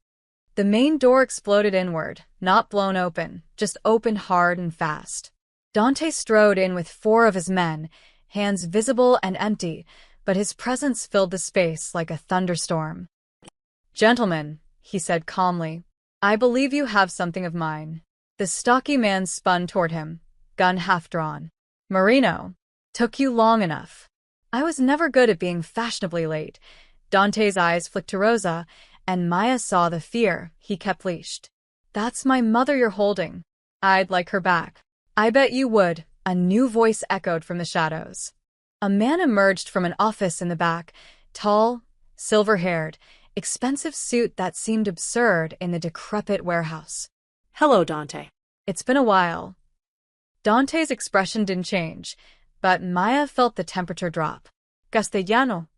A: The main door exploded inward, not blown open, just opened hard and fast. Dante strode in with 4 of his men, hands visible and empty, but his presence filled the space like a thunderstorm. Gentlemen, he said calmly, I believe you have something of mine. The stocky man spun toward him, gun half drawn. Marino, took you long enough. I was never good at being fashionably late. Dante's eyes flicked to Rosa, and Maya saw the fear he kept leashed. That's my mother you're holding. I'd like her back. I bet you would, a new voice echoed from the shadows. A man emerged from an office in the back, tall, silver-haired, expensive suit that seemed absurd in the decrepit warehouse.
B: Hello, Dante.
A: It's been a while. Dante's expression didn't change, but Maya felt the temperature drop. Castellano.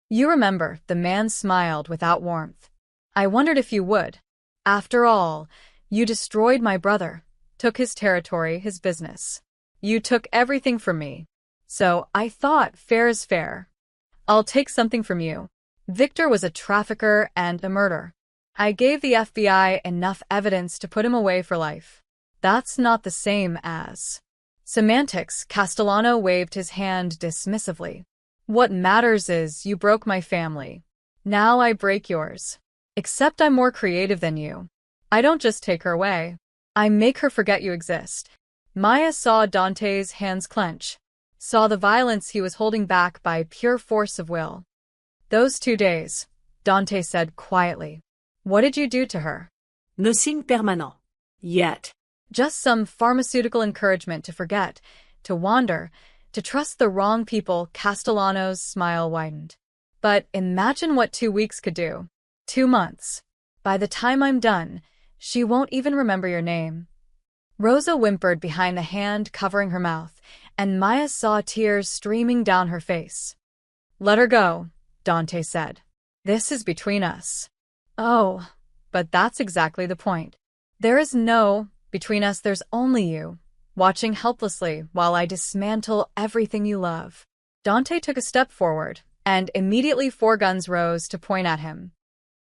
A: You remember, the man smiled without warmth. I wondered if you would. After all, you destroyed my brother, took his territory, his business. You took everything from me. So I thought fair is fair. I'll take something from you. Victor was a trafficker and a murderer. I gave the FBI enough evidence to put him away for life. That's not the same as... Semantics, Castellano waved his hand dismissively. What matters is you broke my family. Now I break yours. Except I'm more creative than you. I don't just take her away. I make her forget you exist. Maya saw Dante's hands clench, saw the violence he was holding back by pure force of will. Those 2 days, Dante said quietly. What did you do to her?
B: Ne signe permanent. Yet.
A: Just some pharmaceutical encouragement to forget, to wander, to trust the wrong people. Castellano's smile widened. But imagine what 2 weeks could do. 2 months. By the time I'm done, she won't even remember your name. Rosa whimpered behind the hand covering her mouth, and Maya saw tears streaming down her face. Let her go, Dante said. This is between us. Oh, but that's exactly the point. There is no between us, there's only you, watching helplessly while I dismantle everything you love. Dante took a step forward, and immediately 4 guns rose to point at him.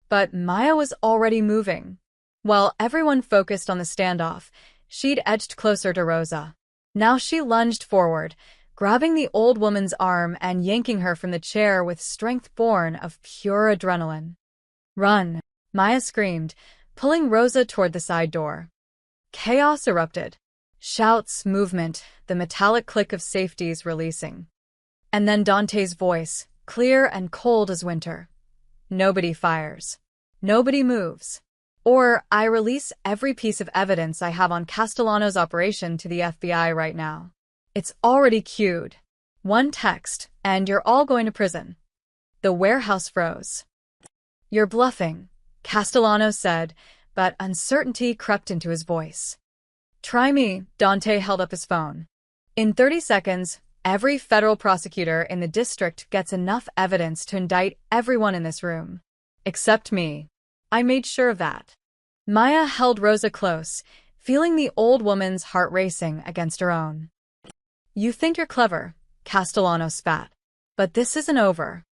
A: But Maya was already moving. While everyone focused on the standoff, she'd edged closer to Rosa. Now she lunged forward, grabbing the old woman's arm and yanking her from the chair with strength born of pure adrenaline. Run, Maya screamed, pulling Rosa toward the side door. Chaos erupted. Shouts, movement, the metallic click of safeties releasing. And then Dante's voice, clear and cold as winter. Nobody fires. Nobody moves. Or I release every piece of evidence I have on Castellano's operation to the FBI right now. It's already queued. 1 text, and you're all going to prison. The warehouse froze. You're bluffing, Castellano said, but uncertainty crept into his voice. Try me, Dante held up his phone. In 30 seconds, every federal prosecutor in the district gets enough evidence to indict everyone in this room. Except me. I made sure of that. Maya held Rosa close, feeling the old woman's heart racing against her own. You think you're clever, Castellano spat. But this isn't over.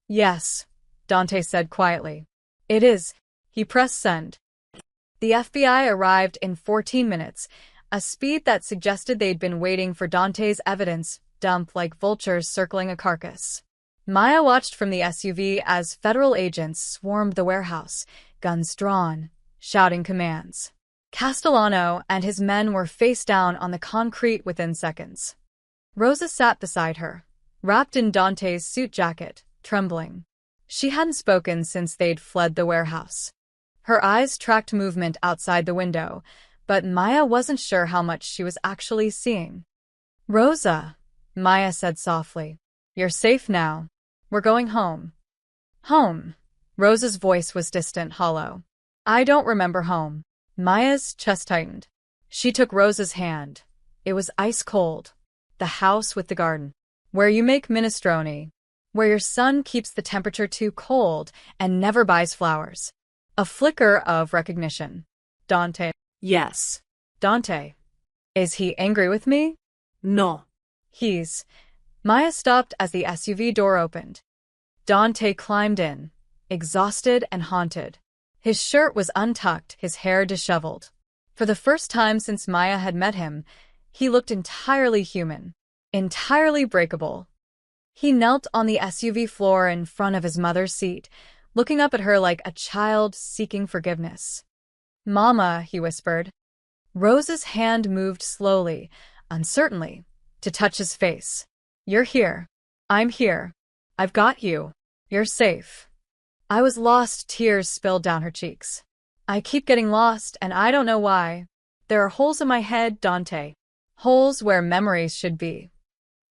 A: Yes, Dante said quietly. It is. He pressed send. The FBI arrived in 14 minutes, a speed that suggested they'd been waiting for Dante's evidence dump like vultures circling a carcass. Maya watched from the SUV as federal agents swarmed the warehouse, guns drawn, shouting commands. Castellano and his men were face down on the concrete within seconds. Rosa sat beside her, wrapped in Dante's suit jacket, trembling. She hadn't spoken since they'd fled the warehouse. Her eyes tracked movement outside the window, but Maya wasn't sure how much she was actually seeing. Rosa, Maya said softly, you're safe now. We're going home. Home. Rosa's voice was distant, hollow. I don't remember home. Maya's chest tightened. She took Rosa's hand. It was ice cold. The house with the garden. Where you make minestrone. Where your son keeps the temperature too cold and never buys flowers. A flicker of recognition. Dante.
B: Yes.
A: Dante. Is he angry with me?
B: No.
A: He's... Maya stopped as the SUV door opened. Dante climbed in, exhausted and haunted. His shirt was untucked, his hair disheveled. For the first time since Maya had met him, he looked entirely human, entirely breakable. He knelt on the SUV floor in front of his mother's seat, looking up at her like a child seeking forgiveness. Mama, he whispered. Rosa's hand moved slowly, uncertainly, to touch his face. You're here. I'm here. I've got you. You're safe. I was lost, tears spilled down her cheeks. I keep getting lost, and I don't know why. There are holes in my head, Dante. Holes where memories should be.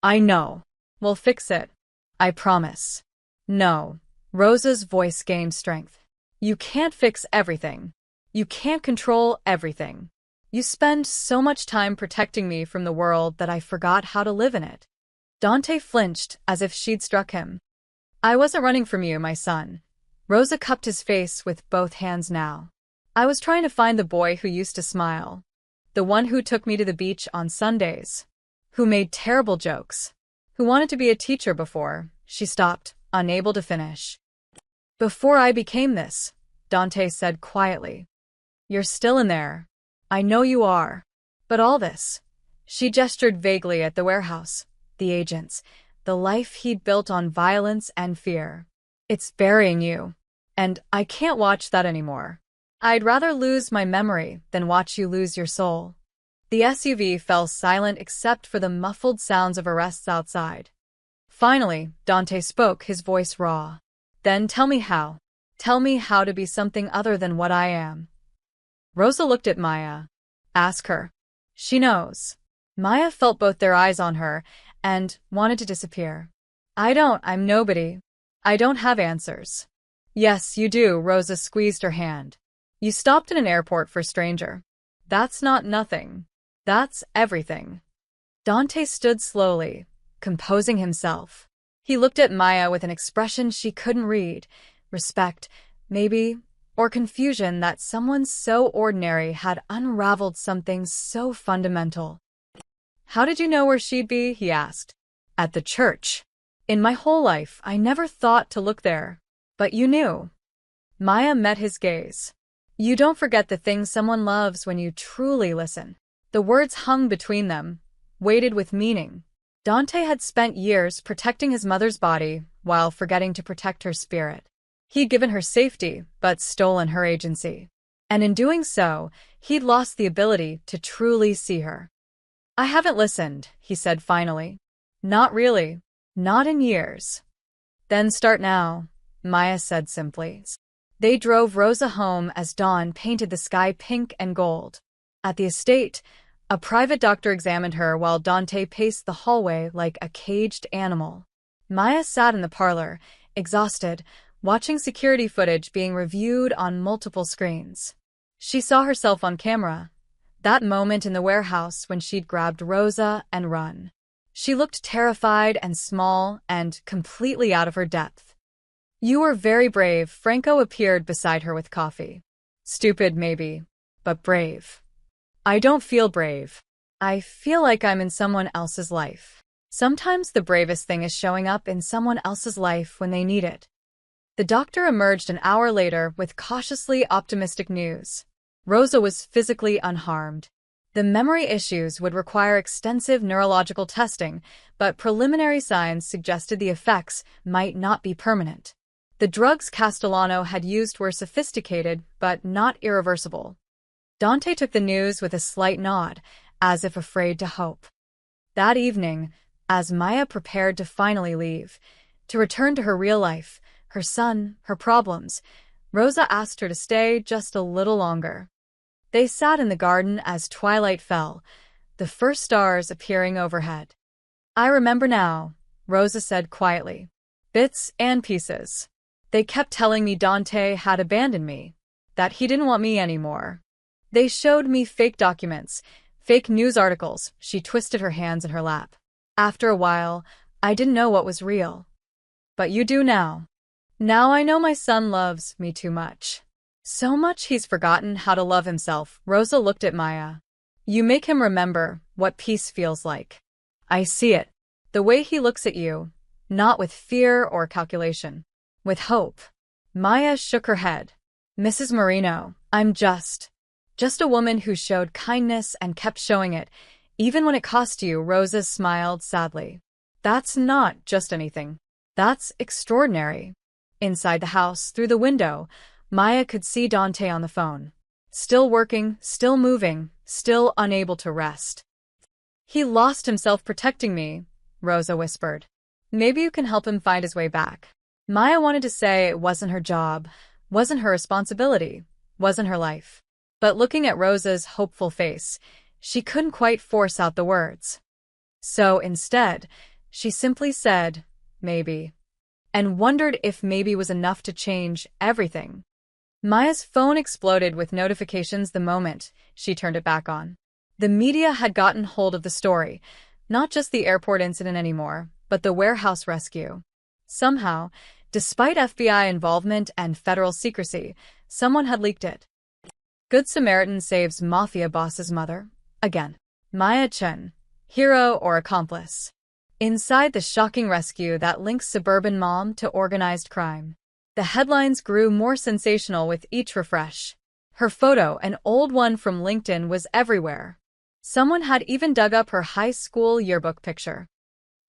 A: I know. We'll fix it. I promise. No. Rosa's voice gained strength. You can't fix everything. You can't control everything. You spend so much time protecting me from the world that I forgot how to live in it. Dante flinched as if she'd struck him. I wasn't running from you, my son. Rosa cupped his face with both hands now. I was trying to find the boy who used to smile. The one who took me to the beach on Sundays. Who made terrible jokes. Who wanted to be a teacher before. She stopped, unable to finish. Before I became this, Dante said quietly. You're still in there. I know you are. But all this. She gestured vaguely at the warehouse, the agents, the life he'd built on violence and fear. It's burying you. And I can't watch that anymore. I'd rather lose my memory than watch you lose your soul. The SUV fell silent except for the muffled sounds of arrests outside. Finally, Dante spoke, his voice raw. Then tell me how. Tell me how to be something other than what I am. Rosa looked at Maya. Ask her. She knows. Maya felt both their eyes on her and wanted to disappear. I'm nobody. I don't have answers. Yes, you do, Rosa squeezed her hand. You stopped in an airport for a stranger. That's not nothing. That's everything. Dante stood slowly, composing himself. He looked at Maya with an expression she couldn't read. Respect, maybe, or confusion that someone so ordinary had unraveled something so fundamental. How did you know where she'd be? He asked. At the church. In my whole life, I never thought to look there. But you knew. Maya met his gaze. You don't forget the things someone loves when you truly listen. The words hung between them, weighted with meaning. Dante had spent years protecting his mother's body while forgetting to protect her spirit. He'd given her safety, but stolen her agency. And in doing so, he'd lost the ability to truly see her. I haven't listened, he said finally. Not really. Not in years. Then start now, Maya said simply. They drove Rosa home as dawn painted the sky pink and gold. At the estate, a private doctor examined her while Dante paced the hallway like a caged animal. Maya sat in the parlor, exhausted, watching security footage being reviewed on multiple screens. She saw herself on camera, that moment in the warehouse when she'd grabbed Rosa and run. She looked terrified and small and completely out of her depth. You were very brave. Franco appeared beside her with coffee. Stupid, maybe, but brave. I don't feel brave. I feel like I'm in someone else's life. Sometimes the bravest thing is showing up in someone else's life when they need it. The doctor emerged an hour later with cautiously optimistic news. Rosa was physically unharmed. The memory issues would require extensive neurological testing, but preliminary signs suggested the effects might not be permanent. The drugs Castellano had used were sophisticated, but not irreversible. Dante took the news with a slight nod, as if afraid to hope. That evening, as Maya prepared to finally leave, to return to her real life, her son, her problems, Rosa asked her to stay just a little longer. They sat in the garden as twilight fell, the first stars appearing overhead. I remember now, Rosa said quietly. Bits and pieces. They kept telling me Dante had abandoned me, that he didn't want me anymore. They showed me fake documents, fake news articles. She twisted her hands in her lap. After a while, I didn't know what was real. But you do now. Now I know my son loves me too much. So much he's forgotten how to love himself. Rosa looked at Maya. You make him remember what peace feels like. I see it. The way he looks at you, not with fear or calculation, with hope. Maya shook her head. Mrs. Marino, I'm just a woman who showed kindness and kept showing it, even when it cost you. Rosa smiled sadly. That's not just anything. That's extraordinary. Inside the house, through the window, Maya could see Dante on the phone. Still working, still moving, still unable to rest. He lost himself protecting me, Rosa whispered. Maybe you can help him find his way back. Maya wanted to say it wasn't her job, wasn't her responsibility, wasn't her life. But looking at Rosa's hopeful face, She couldn't quite force out the words. So instead, she simply said, maybe, and wondered if maybe was enough to change everything. Maya's phone exploded with notifications the moment she turned it back on. The media had gotten hold of the story, not just the airport incident anymore, but the warehouse rescue. Somehow, despite FBI involvement and federal secrecy, someone had leaked it. Good Samaritan saves Mafia boss's mother. Again. Maya Chen, hero or accomplice. Inside the shocking rescue that links suburban mom to organized crime. The headlines grew more sensational with each refresh. Her photo, an old one from LinkedIn, was everywhere. Someone had even dug up her high school yearbook picture.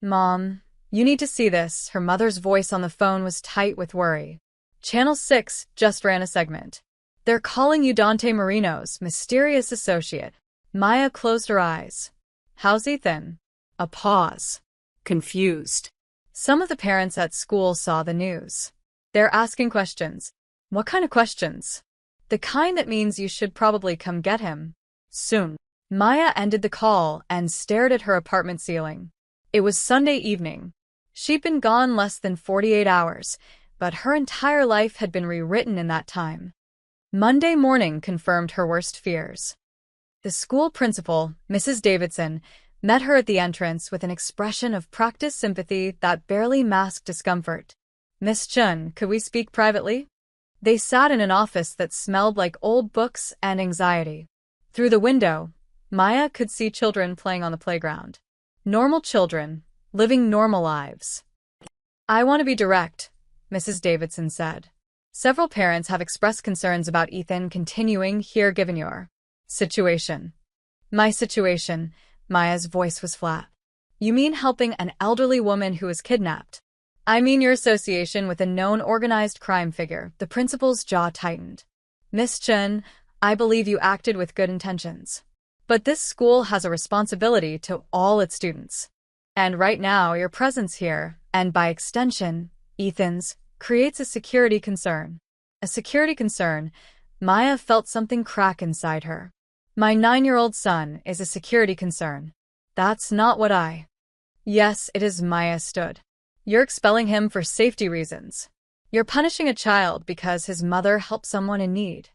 A: Mom, you need to see this. Her mother's voice on the phone was tight with worry. Channel 6 just ran a segment. They're calling you Dante Marino's mysterious associate. Maya closed her eyes. How's Ethan? A pause.
B: Confused.
A: Some of the parents at school saw the news. They're asking questions. What kind of questions? The kind that means you should probably come get him. Soon. Maya ended the call and stared at her apartment ceiling. It was Sunday evening. She'd been gone less than 48 hours, but her entire life had been rewritten in that time. Monday morning confirmed her worst fears. The school principal, Mrs. Davidson, met her at the entrance with an expression of practiced sympathy that barely masked discomfort. Miss Chun, could we speak privately? They sat in an office that smelled like old books and anxiety. Through the window, Maya could see children playing on the playground. Normal children, living normal lives. I want to be direct, Mrs. Davidson said. Several parents have expressed concerns about Ethan continuing here given your situation. My situation, Maya's voice was flat. You mean helping an elderly woman who was kidnapped? I mean your association with a known organized crime figure. The principal's jaw tightened. Miss Chen, I believe you acted with good intentions. But this school has a responsibility to all its students. And right now, your presence here, and by extension, Ethan's, creates a security concern. A security concern. Maya felt something crack inside her. My 9-year-old son is a security concern. That's not what I... Yes, it is. Maya stood. You're expelling him for safety reasons. You're punishing a child because his mother helped someone in need.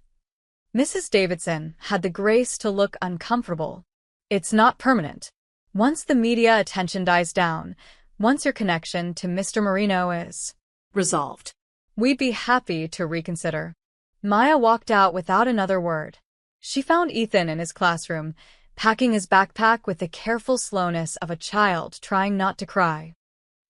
A: Mrs. Davidson had the grace to look uncomfortable. It's not permanent. Once the media attention dies down, once your connection to Mr. Marino is
B: resolved,
A: we'd be happy to reconsider. Maya walked out without another word. She found Ethan in his classroom, packing his backpack with the careful slowness of a child trying not to cry.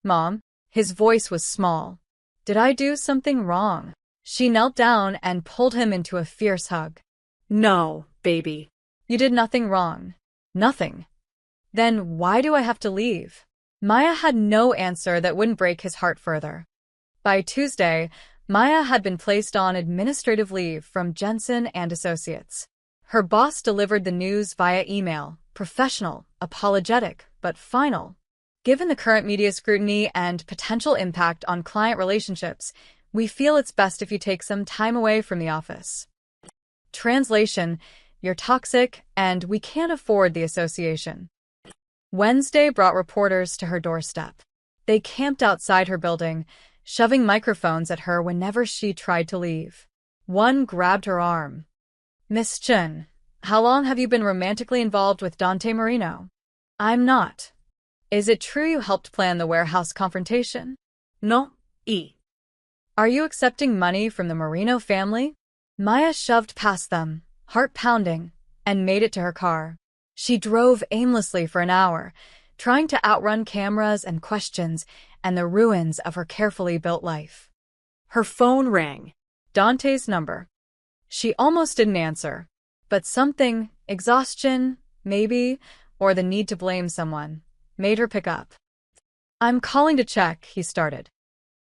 A: Mom, his voice was small. Did I do something wrong? She knelt down and pulled him into a fierce hug.
B: No, baby.
A: You did nothing wrong. Nothing. Then why do I have to leave? Maya had no answer that wouldn't break his heart further. By Tuesday, Maya had been placed on administrative leave from Jensen and Associates. Her boss delivered the news via email, professional, apologetic, but final. Given the current media scrutiny and potential impact on client relationships, we feel it's best if you take some time away from the office. Translation: you're toxic, and we can't afford the association. Wednesday brought reporters to her doorstep. They camped outside her building, shoving microphones at her whenever she tried to leave. One grabbed her arm. Miss Chen, how long have you been romantically involved with Dante Marino? I'm not. Is it true you helped plan the warehouse confrontation?
B: No.
A: Are you accepting money from the Marino family? Maya shoved past them, heart pounding, and made it to her car. She drove aimlessly for an hour, trying to outrun cameras and questions and the ruins of her carefully built life.
B: Her phone rang.
A: Dante's number. She almost didn't answer, but something, exhaustion, maybe, or the need to blame someone, made her pick up. I'm calling to check, he started.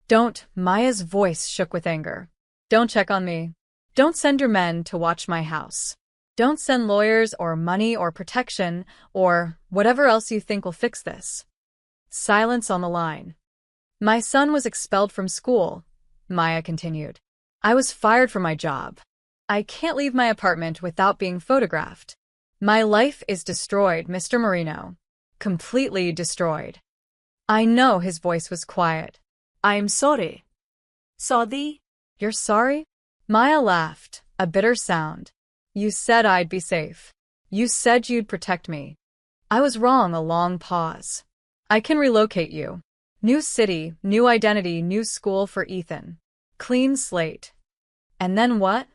A: Don't, Maya's voice shook with anger. Don't check on me. Don't send your men to watch my house. Don't send lawyers or money or protection or whatever else you think will fix this. Silence on the line. My son was expelled from school, Maya continued. I was fired from my job. I can't leave my apartment without being photographed. My life is destroyed, Mr. Marino. Completely destroyed. I know his voice was quiet.
B: I'm sorry. Sorry?
A: You're sorry? Maya laughed, a bitter sound. You said I'd be safe. You said you'd protect me. I was wrong. A long pause. I can relocate you. New city, new identity, new school for Ethan. Clean slate. And then what?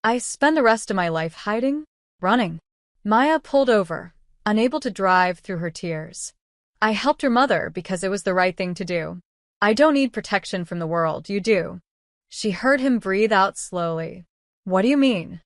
A: I spend the rest of my life hiding? Running. Maya pulled over, unable to drive through her tears. I helped your mother because it was the right thing to do. I don't need protection from the world, you do. She heard him breathe out slowly. What do you mean?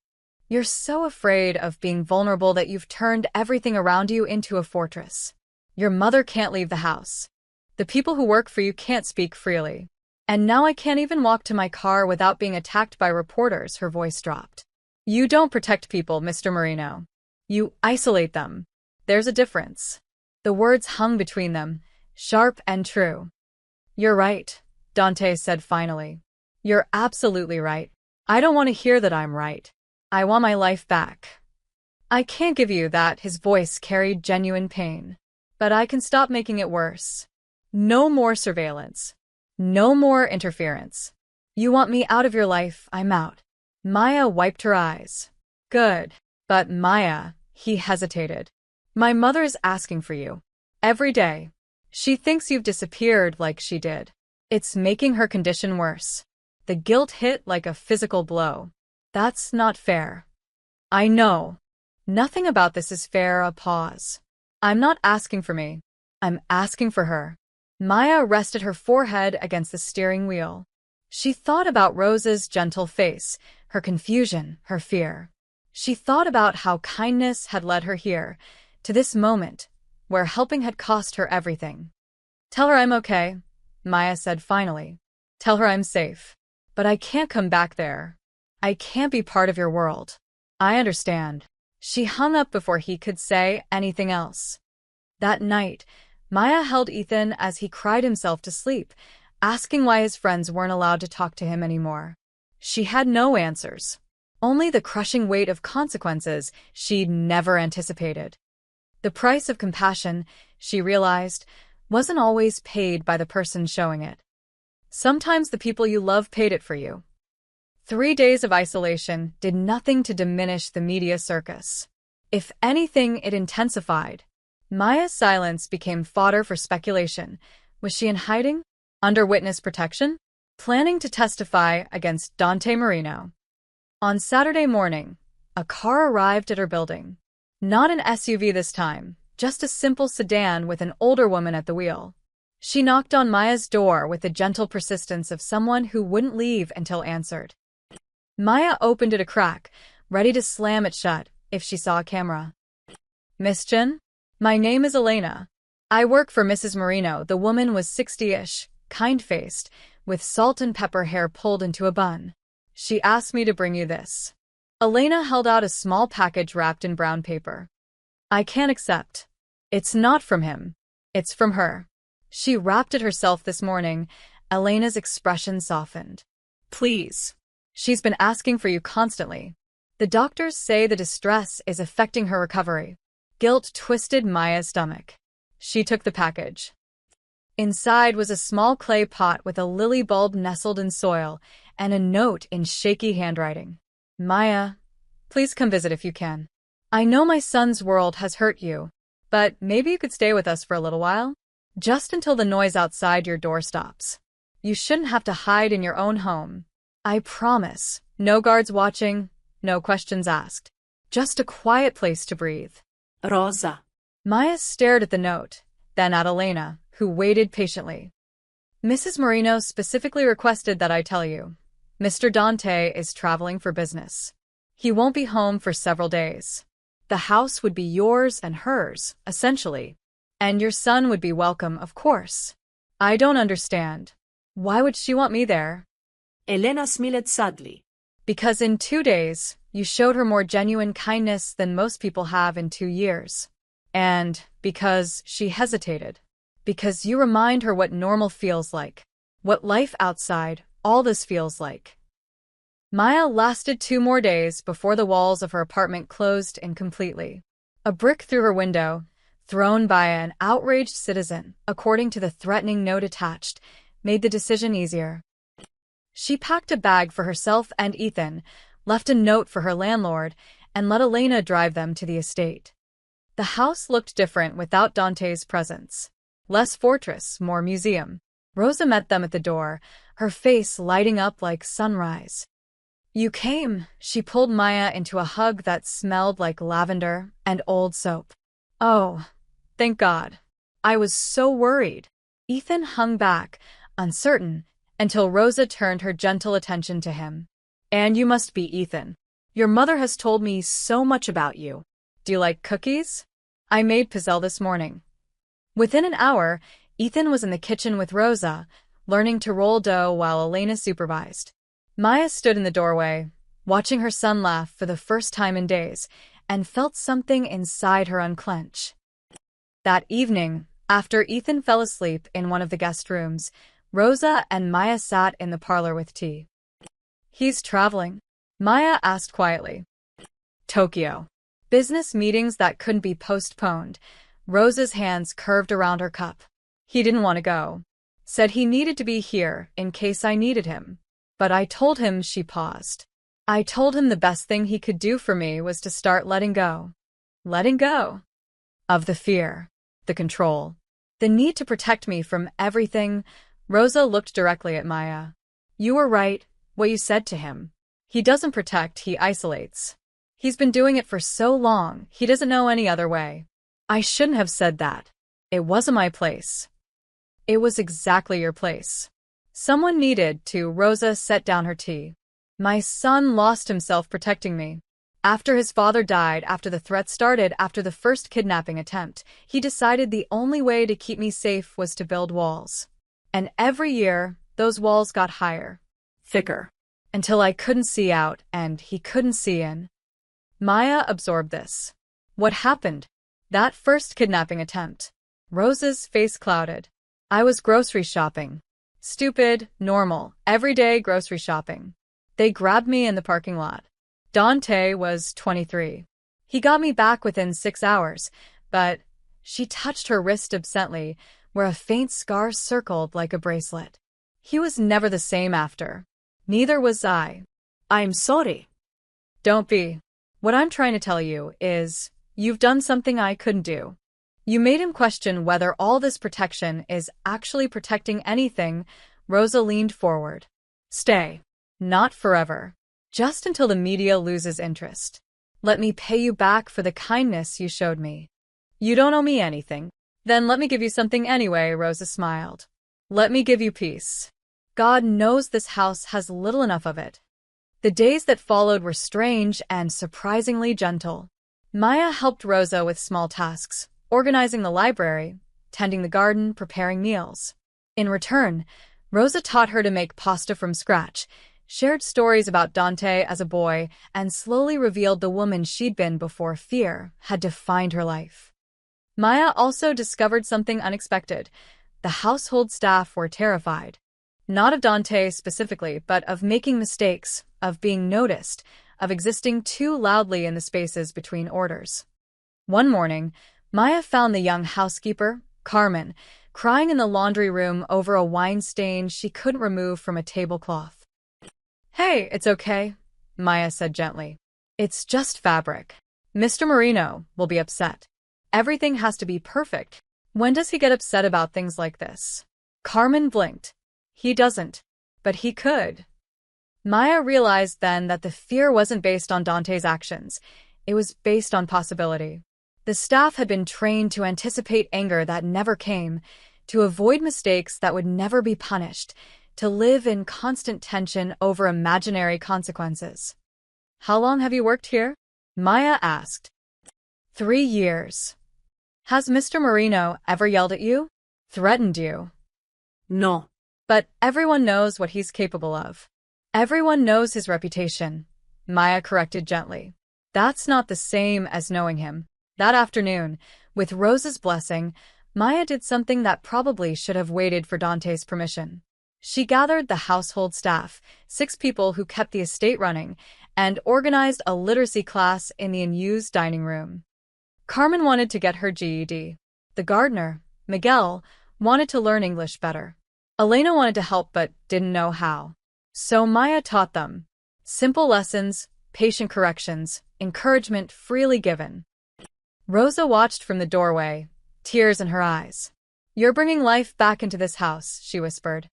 A: You're so afraid of being vulnerable that you've turned everything around you into a fortress. Your mother can't leave the house. The people who work for you can't speak freely. And now I can't even walk to my car without being attacked by reporters. Her voice dropped. You don't protect people, Mr. Marino. You isolate them. There's a difference. The words hung between them, sharp and true. You're right, Dante said finally. You're absolutely right. I don't want to hear that I'm right. I want my life back. I can't give you that. His voice carried genuine pain. But I can stop making it worse. No more surveillance. No more interference. You want me out of your life, I'm out. Maya wiped her eyes. Good. But Maya, he hesitated. My mother is asking for you. Every day. She thinks you've disappeared like she did. It's making her condition worse. The guilt hit like a physical blow. That's not fair. I know. Nothing about this is fair. A pause. I'm not asking for me. I'm asking for her. Maya rested her forehead against the steering wheel. She thought about Rose's gentle face, her confusion, her fear. She thought about how kindness had led her here, to this moment, where helping had cost her everything. Tell her I'm okay, Maya said finally. Tell her I'm safe. But I can't come back there. I can't be part of your world. I understand. She hung up before he could say anything else. That night, Maya held Ethan as he cried himself to sleep, asking why his friends weren't allowed to talk to him anymore. She had no answers. Only the crushing weight of consequences she'd never anticipated. The price of compassion, she realized, wasn't always paid by the person showing it. Sometimes the people you love paid it for you. 3 days of isolation did nothing to diminish the media circus. If anything, it intensified. Maya's silence became fodder for speculation. Was she in hiding? Under witness protection? Planning to testify against Dante Marino? On Saturday morning, a car arrived at her building. Not an SUV this time, just a simple sedan with an older woman at the wheel. She knocked on Maya's door with the gentle persistence of someone who wouldn't leave until answered. Maya opened it a crack, ready to slam it shut if she saw a camera. Miss Chen? My name is Elena. I work for Mrs. Marino. The woman was 60-ish, kind-faced, with salt and pepper hair pulled into a bun. She asked me to bring you this. Elena held out a small package wrapped in brown paper. I can't accept. It's not from him. It's from her. She wrapped it herself this morning. Elena's expression softened. Please. She's been asking for you constantly. The doctors say the distress is affecting her recovery. Guilt twisted Maya's stomach. She took the package. Inside was a small clay pot with a lily bulb nestled in soil and a note in shaky handwriting. Maya, please come visit if you can. I know my son's world has hurt you, but maybe you could stay with us for a little while? Just until the noise outside your door stops. You shouldn't have to hide in your own home. I promise. No guards watching, no questions asked. Just a quiet place to breathe.
B: Rosa.
A: Maya stared at the note, then at Elena, who waited patiently. Mrs. Marino specifically requested that I tell you. Mr. Dante is traveling for business. He won't be home for several days. The house would be yours and hers, essentially. And your son would be welcome, of course. I don't understand. Why would she want me there?
B: Elena smiled sadly.
A: Because in 2 days, you showed her more genuine kindness than most people have in 2 years. And because she hesitated. Because you remind her what normal feels like. What life outside all this feels like. Maya lasted 2 more days before the walls of her apartment closed in completely. A brick through her window, thrown by an outraged citizen, according to the threatening note attached, made the decision easier. She packed a bag for herself and Ethan, left a note for her landlord, and let Elena drive them to the estate. The house looked different without Dante's presence. Less fortress, more museum. Rosa met them at the door, her face lighting up like sunrise. "You came." She pulled Maya into a hug that smelled like lavender and old soap. "Oh, thank God. I was so worried." Ethan hung back, uncertain, until Rosa turned her gentle attention to him. "And you must be Ethan. Your mother has told me so much about you. Do you like cookies? I made pizzelle this morning." Within an hour, Ethan was in the kitchen with Rosa, learning to roll dough while Elena supervised. Maya stood in the doorway, watching her son laugh for the first time in days, and felt something inside her unclench. That evening, after Ethan fell asleep in one of the guest rooms, Rosa and Maya sat in the parlor with tea. "He's traveling?" Maya asked quietly. "Tokyo. Business meetings that couldn't be postponed." Rosa's hands curved around her cup. "He didn't want to go. Said he needed to be here in case I needed him. But I told him." She paused. "I told him the best thing he could do for me was to start letting go. Letting go. Of the fear, the control, the need to protect me from everything." Rosa looked directly at Maya. "You were right, what you said to him. He doesn't protect, he isolates. He's been doing it for so long, he doesn't know any other way. I shouldn't have said that. It wasn't my place." "It was exactly your place. Someone needed to." Rosa set down her tea. "My son lost himself protecting me. After his father died, after the threat started, after the first kidnapping attempt, he decided the only way to keep me safe was to build walls. And every year, those walls got higher, thicker, until I couldn't see out and he couldn't see in." Maya absorbed this. "What happened? That first kidnapping attempt?" Rosa's face clouded. "I was grocery shopping. Stupid, normal, everyday grocery shopping. They grabbed me in the parking lot. Dante was 23. He got me back within 6 hours, but..." She touched her wrist absently, where a faint scar circled like a bracelet. "He was never the same after. Neither was I."
B: I'm sorry.
A: "Don't be. What I'm trying to tell you is, you've done something I couldn't do. You made him question whether all this protection is actually protecting anything." Rosa leaned forward. "Stay. Not forever. Just until the media loses interest. Let me pay you back for the kindness you showed me." "You don't owe me anything." "Then let me give you something anyway." Rosa smiled. "Let me give you peace. God knows this house has little enough of it." The days that followed were strange and surprisingly gentle. Maya helped Rosa with small tasks, organizing the library, tending the garden, preparing meals. In return, Rosa taught her to make pasta from scratch, shared stories about Dante as a boy, and slowly revealed the woman she'd been before fear had defined her life. Maya also discovered something unexpected. The household staff were terrified. Not of Dante specifically, but of making mistakes, of being noticed, of existing too loudly in the spaces between orders. One morning, Maya found the young housekeeper, Carmen, crying in the laundry room over a wine stain she couldn't remove from a tablecloth. "Hey, it's okay," Maya said gently. "It's just fabric. Mr. Marino will be upset. Everything has to be perfect. When does he get upset about things like this?" Carmen blinked. "He doesn't. But he could." Maya realized then that the fear wasn't based on Dante's actions. It was based on possibility. The staff had been trained to anticipate anger that never came, to avoid mistakes that would never be punished, to live in constant tension over imaginary consequences. "How long have you worked here?" Maya asked. 3 years. "Has Mr. Marino ever yelled at you? Threatened you?"
B: No.
A: "But everyone knows what he's capable of. Everyone knows his reputation," Maya corrected gently. "That's not the same as knowing him." That afternoon, with Rosa's blessing, Maya did something that probably should have waited for Dante's permission. She gathered the household staff, 6 people who kept the estate running, and organized a literacy class in the unused dining room. Carmen wanted to get her GED. The gardener, Miguel, wanted to learn English better. Elena wanted to help but didn't know how. So Maya taught them. Simple lessons, patient corrections, encouragement freely given. Rosa watched from the doorway, tears in her eyes. "You're bringing life back into this house," she whispered.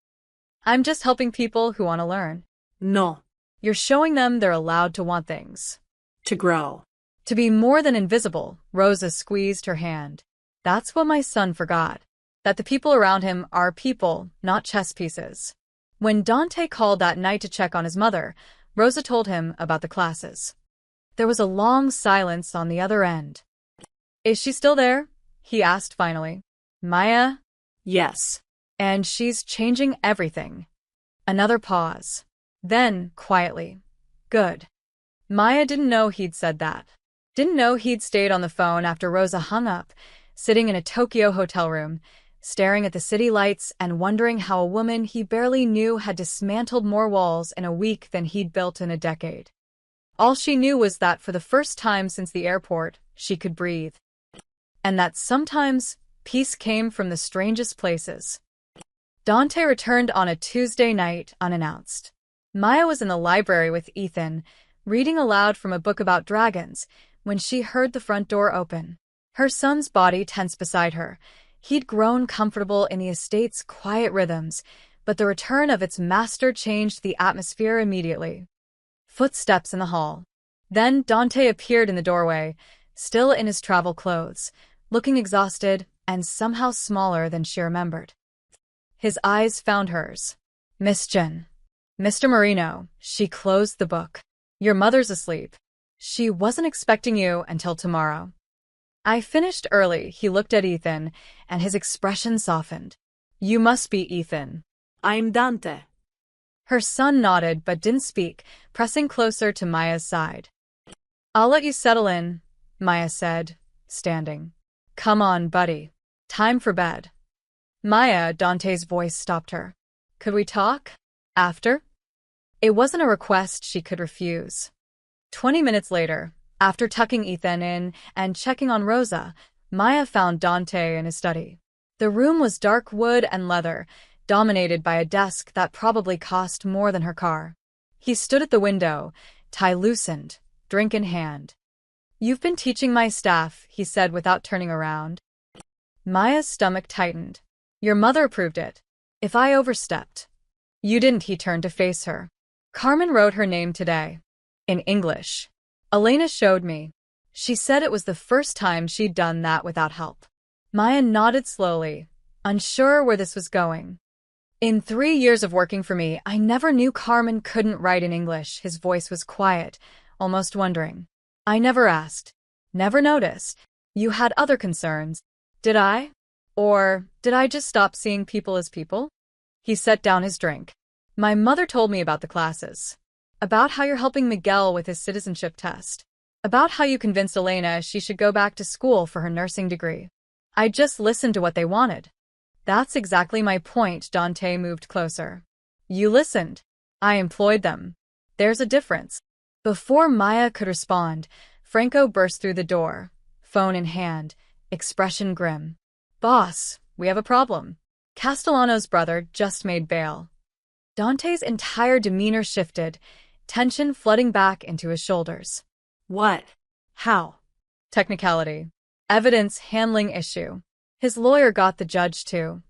A: "I'm just helping people who want to learn."
B: No.
A: "You're showing them they're allowed to want things.
B: To grow.
A: To be more than invisible." Rosa squeezed her hand. "That's what my son forgot. That the people around him are people, not chess pieces." When Dante called that night to check on his mother, Rosa told him about the classes. There was a long silence on the other end. "Is she still there?" he asked finally. "Maya?"
B: Yes.
A: "And she's changing everything." Another pause. Then, quietly, "Good." Maya didn't know he'd said that. Didn't know he'd stayed on the phone after Rosa hung up, sitting in a Tokyo hotel room, staring at the city lights and wondering how a woman he barely knew had dismantled more walls in a week than he'd built in a decade. All she knew was that for the first time since the airport, she could breathe. And that sometimes peace came from the strangest places. Dante returned on a Tuesday night unannounced. Maya was in the library with Ethan, reading aloud from a book about dragons, when she heard the front door open. Her son's body tensed beside her. He'd grown comfortable in the estate's quiet rhythms, but the return of its master changed the atmosphere immediately. Footsteps in the hall. Then Dante appeared in the doorway, still in his travel clothes, looking exhausted and somehow smaller than she remembered. His eyes found hers. "Miss Jen." "Mr. Marino." She closed the book. "Your mother's asleep. She wasn't expecting you until tomorrow." "I finished early." He looked at Ethan, and his expression softened. "You must be Ethan."
B: I'm Dante.
A: Her son nodded but didn't speak, pressing closer to Maya's side. "I'll let you settle in," Maya said, standing. "Come on, buddy. Time for bed." "Maya," Dante's voice stopped her. "Could we talk? After?" It wasn't a request she could refuse. 20 minutes later, after tucking Ethan in and checking on Rosa, Maya found Dante in his study. The room was dark wood and leather, dominated by a desk that probably cost more than her car. He stood at the window, tie loosened, drink in hand. "You've been teaching my staff," he said without turning around. Maya's stomach tightened. "Your mother approved it. If I overstepped." "You didn't." He turned to face her. "Carmen wrote her name today. In English. Elena showed me. She said it was the first time she'd done that without help." Maya nodded slowly, unsure where this was going. "In 3 years of working for me, I never knew Carmen couldn't write in English." His voice was quiet, almost wondering. "I never asked. Never noticed. You had other concerns. Did I? Or did I just stop seeing people as people?" He set down his drink. "My mother told me about the classes. About how you're helping Miguel with his citizenship test. About how you convinced Elena she should go back to school for her nursing degree. I just listened to what they wanted." "That's exactly my point." Dante moved closer. "You listened. I employed them. There's a difference." Before Maya could respond, Franco burst through the door, phone in hand, expression grim. "Boss, we have a problem. Castellano's brother just made bail." Dante's entire demeanor shifted, tension flooding back into his shoulders.
B: What? How?
A: Technicality. Evidence handling issue. His lawyer got the judge too.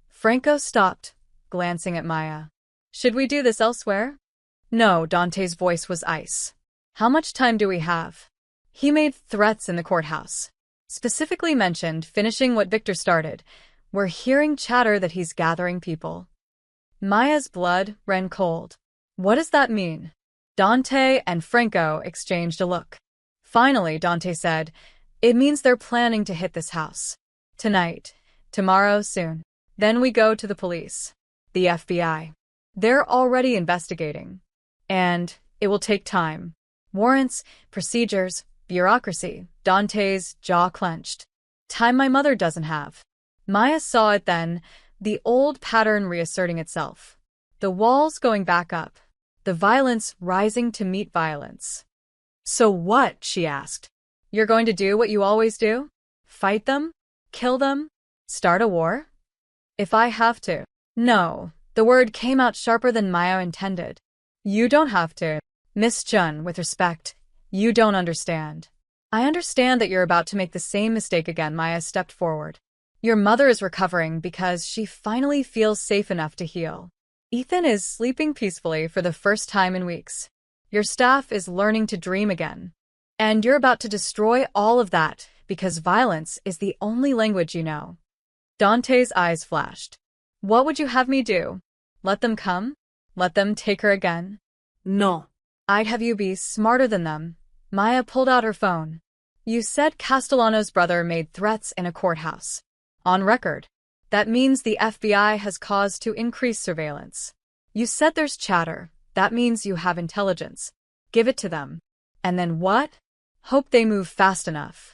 A: Franco stopped, glancing at Maya. "Should we do this elsewhere?" "No." Dante's voice was ice. "How much time do we have?" He made threats in the courthouse. Specifically mentioned finishing what Victor started. "We're hearing chatter that he's gathering people." Maya's blood ran cold. "What does that mean?" Dante and Franco exchanged a look. Finally, Dante said, "It means they're planning to hit this house. Tonight. Tomorrow, soon. Then we go to the police. The FBI. They're already investigating. And it will take time. Warrants, procedures, bureaucracy." Dante's jaw clenched. "Time my mother doesn't have." Maya saw it then, the old pattern reasserting itself. The walls going back up. The violence rising to meet violence. "So what?" she asked. You're going to do what you always do? Fight them? Kill them? Start a war? If I have to. No. The word came out sharper than Maya intended. You don't have to. Miss Chun, with respect, you don't understand. I understand that you're about to make the same mistake again. Maya stepped forward. Your mother is recovering because she finally feels safe enough to heal. Ethan is sleeping peacefully for the first time in weeks. Your staff is learning to dream again. And you're about to destroy all of that because violence is the only language you know. Dante's eyes flashed. What would you have me do? Let them come? Let them take her again?
B: No.
A: I'd have you be smarter than them. Maya pulled out her phone. You said Castellano's brother made threats in a courthouse. On record. That means the FBI has cause to increase surveillance. You said there's chatter. That means you have intelligence. Give it to them. And then what? Hope they move fast enough.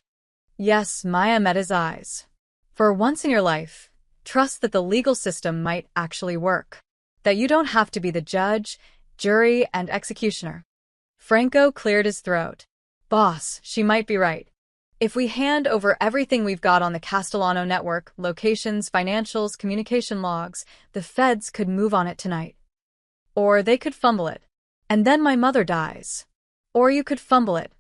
A: Yes, Maya met his eyes. For once in your life, trust that the legal system might actually work. That you don't have to be the judge, jury, and executioner. Franco cleared his throat. Boss, she might be right. If we hand over everything we've got on the Castellano network, locations, financials, communication logs, the feds could move on it tonight. Or they could fumble it. And then my mother dies. Or you could fumble it,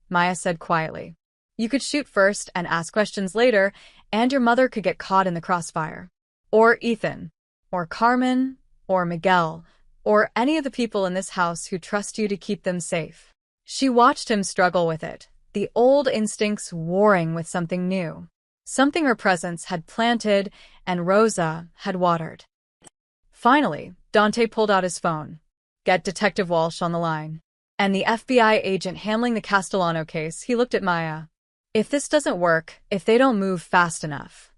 A: Maya said quietly. You could shoot first and ask questions later, and your mother could get caught in the crossfire. Or Ethan. Or Carmen. Or Miguel. Or any of the people in this house who trust you to keep them safe. She watched him struggle with it, the old instincts warring with something new. Something her presence had planted and Rosa had watered. Finally, Dante pulled out his phone. Get Detective Walsh on the line. And the FBI agent handling the Castellano case. He looked at Maya. If this doesn't work, if they don't move fast enough,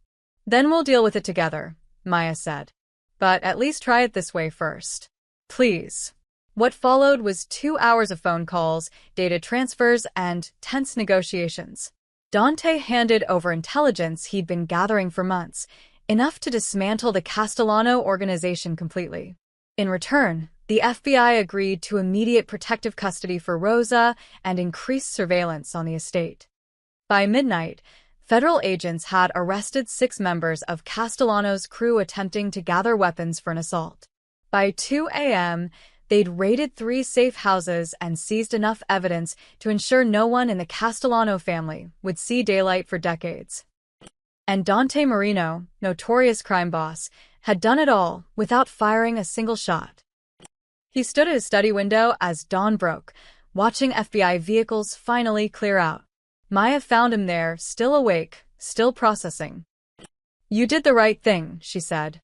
A: then we'll deal with it together, Maya said. But at least try it this way first. Please. What followed was 2 hours of phone calls, data transfers, and tense negotiations. Dante handed over intelligence he'd been gathering for months, enough to dismantle the Castellano organization completely. In return, the FBI agreed to immediate protective custody for Rosa and increased surveillance on the estate. By midnight, federal agents had arrested 6 members of Castellano's crew attempting to gather weapons for an assault. By 2 a.m., they'd raided 3 safe houses and seized enough evidence to ensure no one in the Castellano family would see daylight for decades. And Dante Marino, notorious crime boss, had done it all without firing a single shot. He stood at his study window as dawn broke, watching FBI vehicles finally clear out. Maya found him there, still awake, still processing. You did the right thing, she said.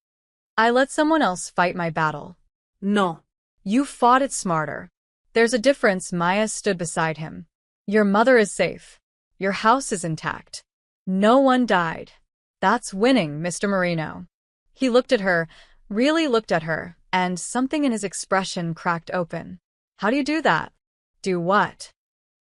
A: I let someone else fight my battle.
B: No.
A: You fought it smarter. There's a difference. Maya stood beside him. Your mother is safe. Your house is intact. No one died. That's winning, Mr. Marino. He looked at her, really looked at her, and something in his expression cracked open. How do you do that? Do what?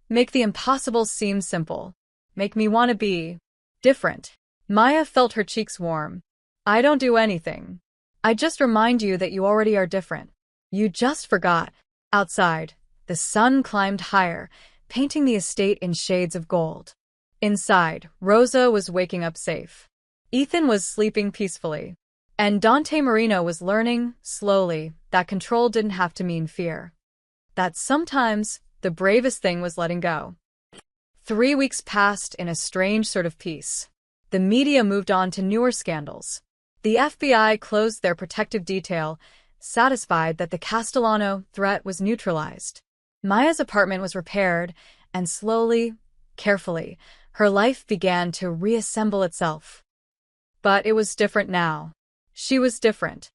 A: Make the impossible seem simple. Make me want to be different. Maya felt her cheeks warm. I don't do anything. I just remind you that you already are different. You just forgot. Outside, the sun climbed higher, painting the estate in shades of gold. Inside, Rosa was waking up safe. Ethan was sleeping peacefully. And Dante Marino was learning, slowly, that control didn't have to mean fear. That sometimes, the bravest thing was letting go. 3 weeks passed in a strange sort of peace. The media moved on to newer scandals. The FBI closed their protective detail, satisfied that the Castellano threat was neutralized. Maya's apartment was repaired, and slowly, carefully, her life began to reassemble itself. But it was different now. She was different.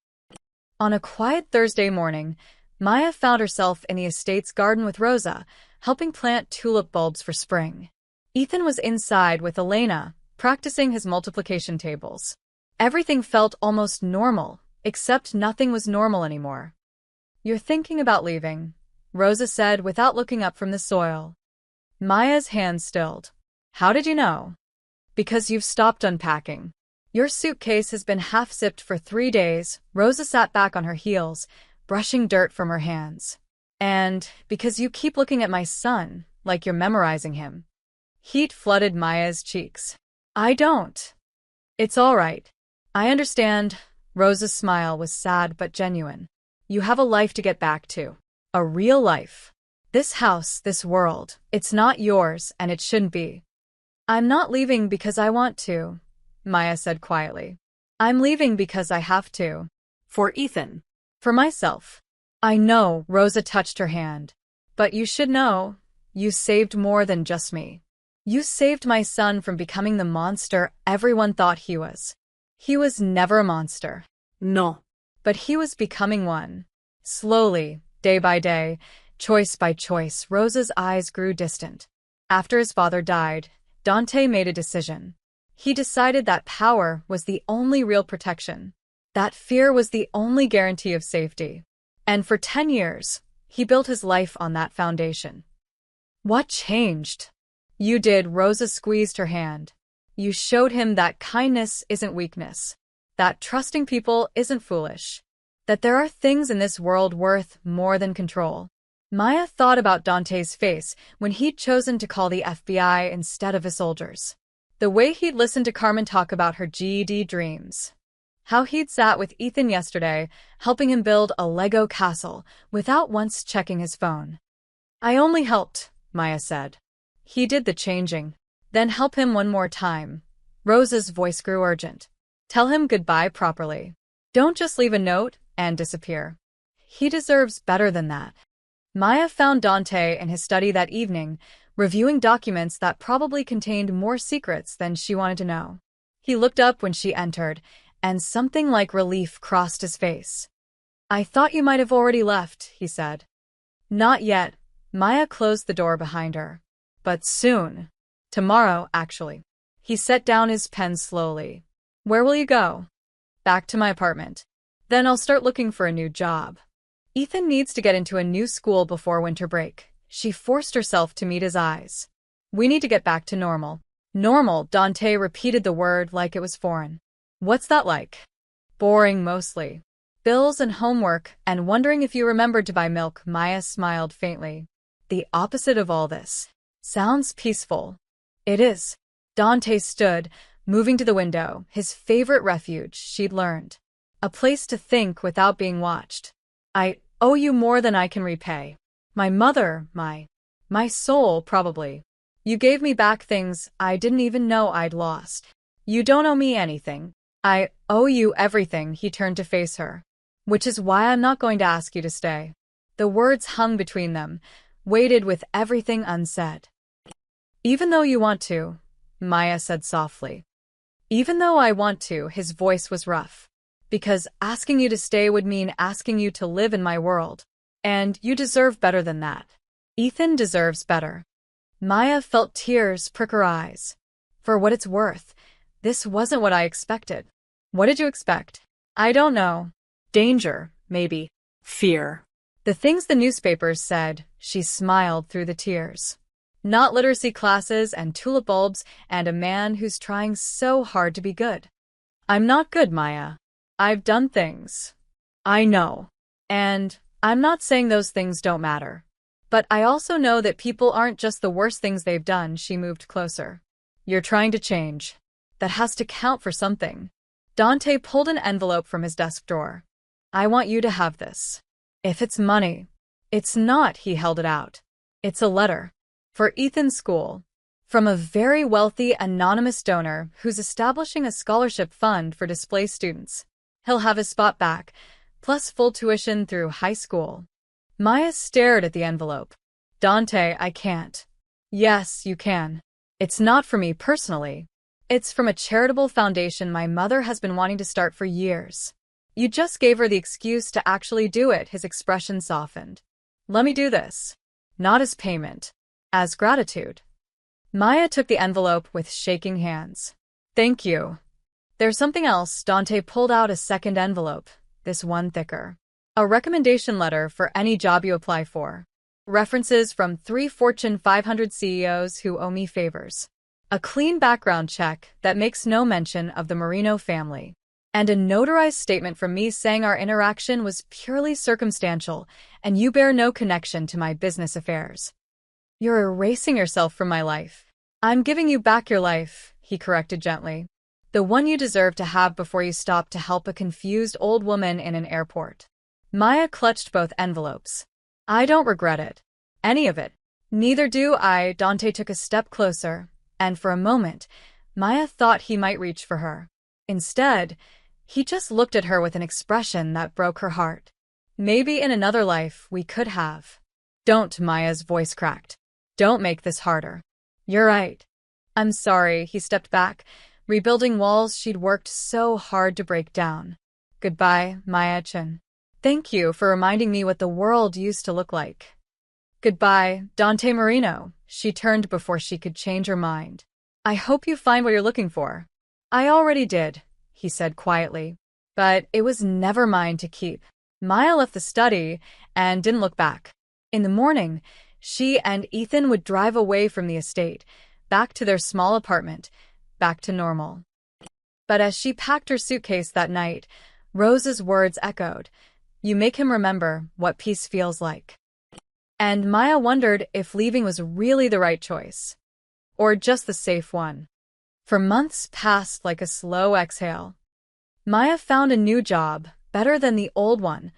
A: On a quiet Thursday morning, Maya found herself in the estate's garden with Rosa, helping plant tulip bulbs for spring. Ethan was inside with Elena, practicing his multiplication tables. Everything felt almost normal, except nothing was normal anymore. You're thinking about leaving, Rosa said without looking up from the soil. Maya's hand stilled. How did you know? Because you've stopped unpacking. Your suitcase has been half-zipped for 3 days. Rosa sat back on her heels, brushing dirt from her hands. And because you keep looking at my son, like you're memorizing him. Heat flooded Maya's cheeks. I don't. It's all right. I understand. Rosa's smile was sad but genuine. You have a life to get back to. A real life. This house, this world, it's not yours and it shouldn't be. I'm not leaving because I want to, Maya said quietly. I'm leaving because I have to.
B: For Ethan.
A: For myself. I know, Rosa touched her hand. But you should know, you saved more than just me. You saved my son from becoming the monster everyone thought he was. He was never a monster.
B: No.
A: But he was becoming one. Slowly, day by day, choice by choice, Rosa's eyes grew distant. After his father died, Dante made a decision. He decided that power was the only real protection. That fear was the only guarantee of safety. And for 10 years, he built his life on that foundation. What changed? You did, Rosa squeezed her hand. You showed him that kindness isn't weakness. That trusting people isn't foolish. That there are things in this world worth more than control. Maya thought about Dante's face when he'd chosen to call the FBI instead of his soldiers. The way he'd listened to Carmen talk about her GED dreams. How he'd sat with Ethan yesterday, helping him build a Lego castle without once checking his phone. I only helped, Maya said. He did the changing. Then help him one more time. Rosa's voice grew urgent. Tell him goodbye properly. Don't just leave a note and disappear. He deserves better than that. Maya found Dante in his study that evening, reviewing documents that probably contained more secrets than she wanted to know. He looked up when she entered, and something like relief crossed his face. I thought you might have already left, he said. Not yet. Maya closed the door behind her. But soon. Tomorrow, actually. He set down his pen slowly. Where will you go? Back to my apartment. Then I'll start looking for a new job. Ethan needs to get into a new school before winter break. She forced herself to meet his eyes. We need to get back to normal. Normal, Dante repeated the word like it was foreign. What's that like? Boring mostly. Bills and homework, and wondering if you remembered to buy milk, Maya smiled faintly. The opposite of all this. Sounds peaceful. It is. Dante stood, moving to the window, his favorite refuge, she'd learned. A place to think without being watched. I owe you more than I can repay. My mother, my soul, probably. You gave me back things I didn't even know I'd lost. You don't owe me anything. I owe you everything, he turned to face her. Which is why I'm not going to ask you to stay. The words hung between them, weighted with everything unsaid. Even though you want to, Maya said softly. Even though I want to, his voice was rough. Because asking you to stay would mean asking you to live in my world. And you deserve better than that. Ethan deserves better. Maya felt tears prick her eyes. For what it's worth, this wasn't what I expected. What did you expect? I don't know. Danger, maybe.
B: Fear.
A: The things the newspapers said, she smiled through the tears. Not literacy classes and tulip bulbs and a man who's trying so hard to be good. I'm not good, Maya. I've done things. I know. And I'm not saying those things don't matter. But I also know that people aren't just the worst things they've done, she moved closer. You're trying to change. That has to count for something. Dante pulled an envelope from his desk drawer. I want you to have this. If it's money. It's not, he held it out. It's a letter. For Ethan's school. From a very wealthy anonymous donor who's establishing a scholarship fund for displaced students. He'll have his spot back, plus full tuition through high school. Maya stared at the envelope. Dante, I can't. Yes, you can. It's not for me personally. It's from a charitable foundation my mother has been wanting to start for years. You just gave her the excuse to actually do it, his expression softened. Let me do this. Not as payment. As gratitude. Maya took the envelope with shaking hands. Thank you. There's something else. Dante pulled out a second envelope, this one thicker. A recommendation letter for any job you apply for. References from 3 Fortune 500 CEOs who owe me favors. A clean background check that makes no mention of the Marino family. And a notarized statement from me saying our interaction was purely circumstantial and you bear no connection to my business affairs. You're erasing yourself from my life. I'm giving you back your life, he corrected gently. The one you deserve to have before you stopped to help a confused old woman in an airport. Maya clutched both envelopes. I don't regret it. Any of it. Neither do I. Dante took a step closer, and for a moment, Maya thought he might reach for her. Instead, he just looked at her with an expression that broke her heart. Maybe in another life we could have. Don't, Maya's voice cracked. Don't make this harder. You're right. I'm sorry, he stepped back, rebuilding walls she'd worked so hard to break down. Goodbye, Maya-chan. Thank you for reminding me what the world used to look like. Goodbye, Dante Marino. She turned before she could change her mind. I hope you find what you're looking for. I already did, he said quietly. But it was never mine to keep. Maya left the study and didn't look back. In the morning, she and Ethan would drive away from the estate, back to their small apartment, back to normal. But as she packed her suitcase that night, Rose's words echoed, "You make him remember what peace feels like." And Maya wondered if leaving was really the right choice, or just the safe one. For months passed like a slow exhale. Maya found a new job, better than the old one,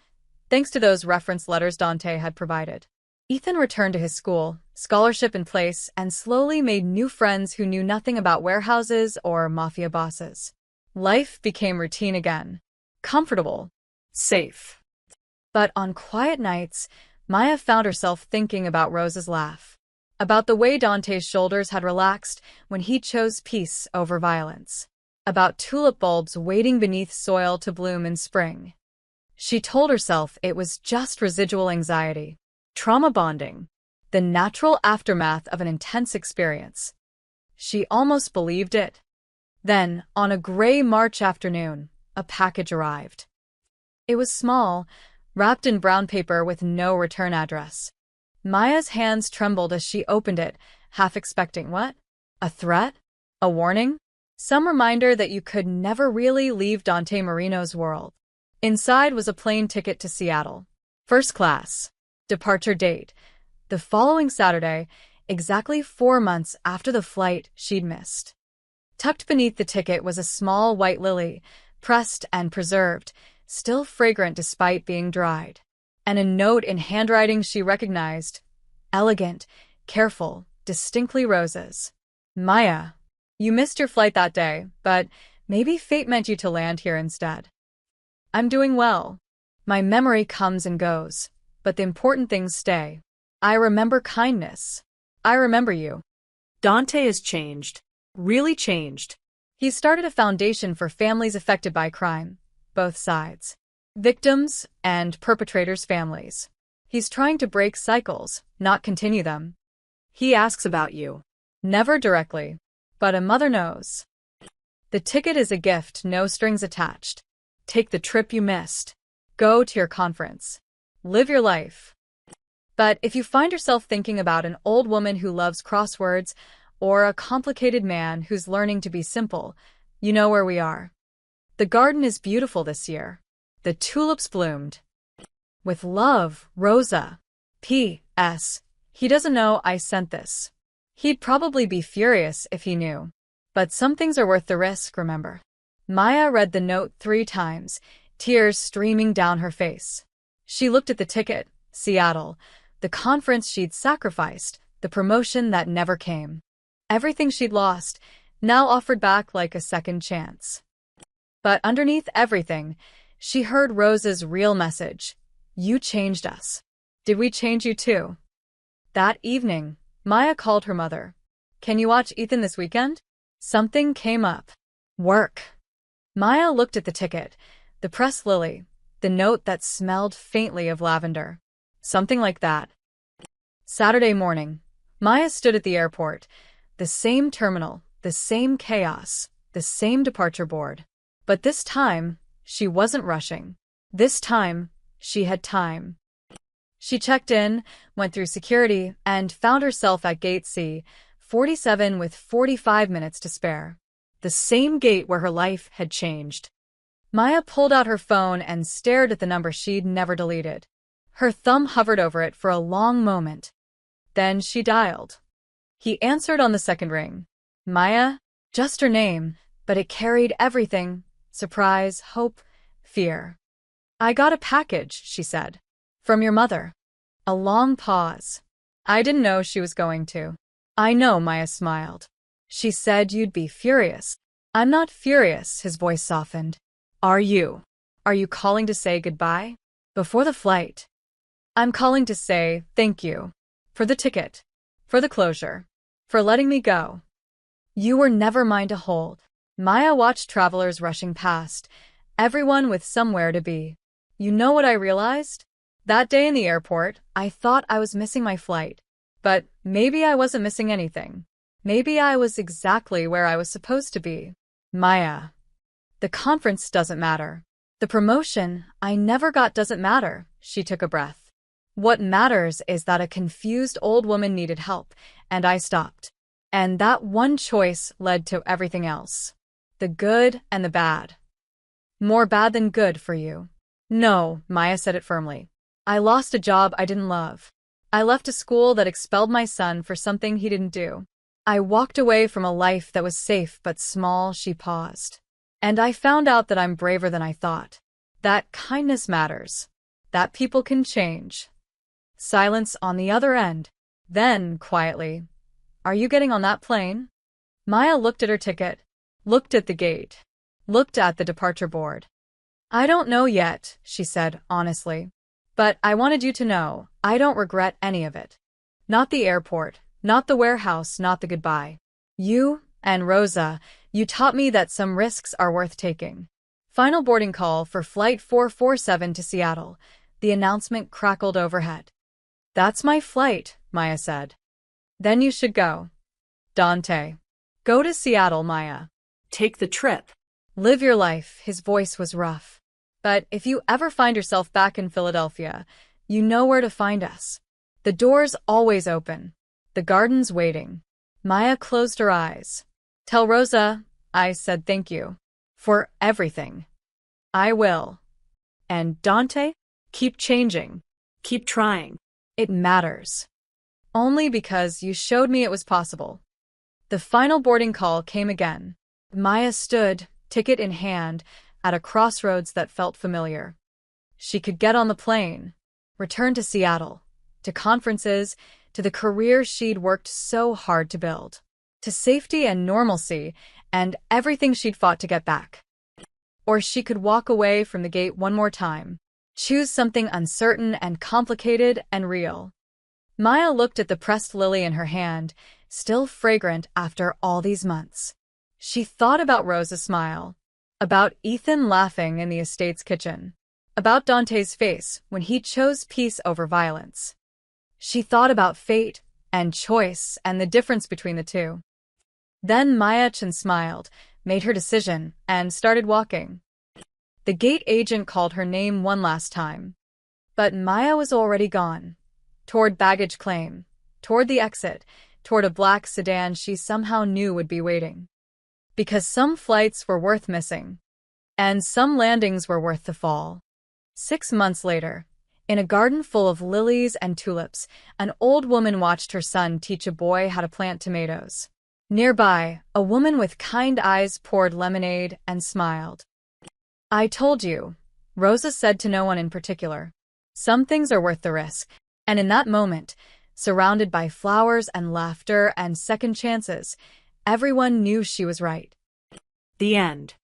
A: thanks to those reference letters Dante had provided. Ethan returned to his school, scholarship in place, and slowly made new friends who knew nothing about warehouses or mafia bosses. Life became routine again. Comfortable. Safe. But on quiet nights, Maya found herself thinking about Rose's laugh. About the way Dante's shoulders had relaxed when he chose peace over violence. About tulip bulbs waiting beneath soil to bloom in spring. She told herself it was just residual anxiety. Trauma bonding. The natural aftermath of an intense experience. She almost believed it. Then, on a gray March afternoon, a package arrived. It was small, wrapped in brown paper with no return address. Maya's hands trembled as she opened it, half expecting what? A threat? A warning? Some reminder that you could never really leave Dante Marino's world. Inside was a plane ticket to Seattle. First class. Departure date. The following Saturday, exactly 4 months after the flight she'd missed. Tucked beneath the ticket was a small white lily, pressed and preserved, still fragrant despite being dried. And a note in handwriting she recognized. Elegant, careful, distinctly Rose's. Maya, you missed your flight that day, but maybe fate meant you to land here instead. I'm doing well. My memory comes and goes, but the important things stay. I remember kindness. I remember you.
B: Dante has changed. Really changed.
A: He started a foundation for families affected by crime, both sides. Victims and perpetrators' families. He's trying to break cycles, not continue them.
B: He asks about you.
A: Never directly, but a mother knows. The ticket is a gift, no strings attached. Take the trip you missed. Go to your conference. Live your life. But if you find yourself thinking about an old woman who loves crosswords or a complicated man who's learning to be simple, you know where we are. The garden is beautiful this year. The tulips bloomed. With love, Rosa. P.S. He doesn't know I sent this. He'd probably be furious if he knew. But some things are worth the risk, remember. Maya read the note 3 times, tears streaming down her face. She looked at the ticket, Seattle, the conference she'd sacrificed, the promotion that never came. Everything she'd lost, now offered back like a second chance. But underneath everything, she heard Rose's real message. You changed us. Did we change you too? That evening, Maya called her mother. Can you watch Ethan this weekend? Something came up. Work. Maya looked at the ticket, the press lily, the note that smelled faintly of lavender. Something like that. Saturday morning, Maya stood at the airport. The same terminal, the same chaos, the same departure board. But this time, she wasn't rushing. This time, she had time. She checked in, went through security, and found herself at Gate C, 47 with 45 minutes to spare. The same gate where her life had changed. Maya pulled out her phone and stared at the number she'd never deleted. Her thumb hovered over it for a long moment. Then she dialed. He answered on the second ring. Maya? Just her name, but it carried everything. Surprise, hope, fear. I got a package, she said. From your mother. A long pause. I didn't know she was going to. I know, Maya smiled. She said you'd be furious. I'm not furious, his voice softened. Are you? Are you calling to say goodbye? Before the flight. I'm calling to say thank you. For the ticket. For the closure. For letting me go. You were never mine to hold. Maya watched travelers rushing past, everyone with somewhere to be. You know what I realized? That day in the airport, I thought I was missing my flight. But maybe I wasn't missing anything. Maybe I was exactly where I was supposed to be. Maya. The conference doesn't matter. The promotion I never got doesn't matter, she took a breath. What matters is that a confused old woman needed help, and I stopped. And that one choice led to everything else. The good and the bad. More bad than good for you. No, Maya said it firmly. I lost a job I didn't love. I left a school that expelled my son for something he didn't do. I walked away from a life that was safe but small, she paused. And I found out that I'm braver than I thought. That kindness matters. That people can change. Silence on the other end. Then, quietly, are you getting on that plane? Maya looked at her ticket, looked at the gate, looked at the departure board. I don't know yet, she said honestly. But I wanted you to know, I don't regret any of it. Not the airport, not the warehouse, not the goodbye. You and Rosa, you taught me that some risks are worth taking. Final boarding call for Flight 447 to Seattle. The announcement crackled overhead. That's my flight, Maya said. Then you should go. Dante. Go to Seattle, Maya.
B: Take the trip.
A: Live your life, his voice was rough. But if you ever find yourself back in Philadelphia, you know where to find us. The door's always open. The garden's waiting. Maya closed her eyes. Tell Rosa, I said thank you. For everything. I will. And Dante, keep changing.
B: Keep trying.
A: It matters. Only because you showed me it was possible. The final boarding call came again. Maya stood, ticket in hand, at a crossroads that felt familiar. She could get on the plane, return to Seattle, to conferences, to the career she'd worked so hard to build, to safety and normalcy and everything she'd fought to get back. Or she could walk away from the gate one more time, choose something uncertain and complicated and real. Maya looked at the pressed lily in her hand, still fragrant after all these months. She thought about Rosa's smile, about Ethan laughing in the estate's kitchen, about Dante's face when he chose peace over violence. She thought about fate and choice and the difference between the two. Then Maya Chen smiled, made her decision, and started walking. The gate agent called her name one last time. But Maya was already gone. Toward baggage claim, toward the exit, toward a black sedan she somehow knew would be waiting. Because some flights were worth missing. And some landings were worth the fall. 6 months later, in a garden full of lilies and tulips, an old woman watched her son teach a boy how to plant tomatoes. Nearby, a woman with kind eyes poured lemonade and smiled. I told you, Rosa said to no one in particular. Some things are worth the risk. And in that moment, surrounded by flowers and laughter and second chances, everyone knew she was right.
B: The end.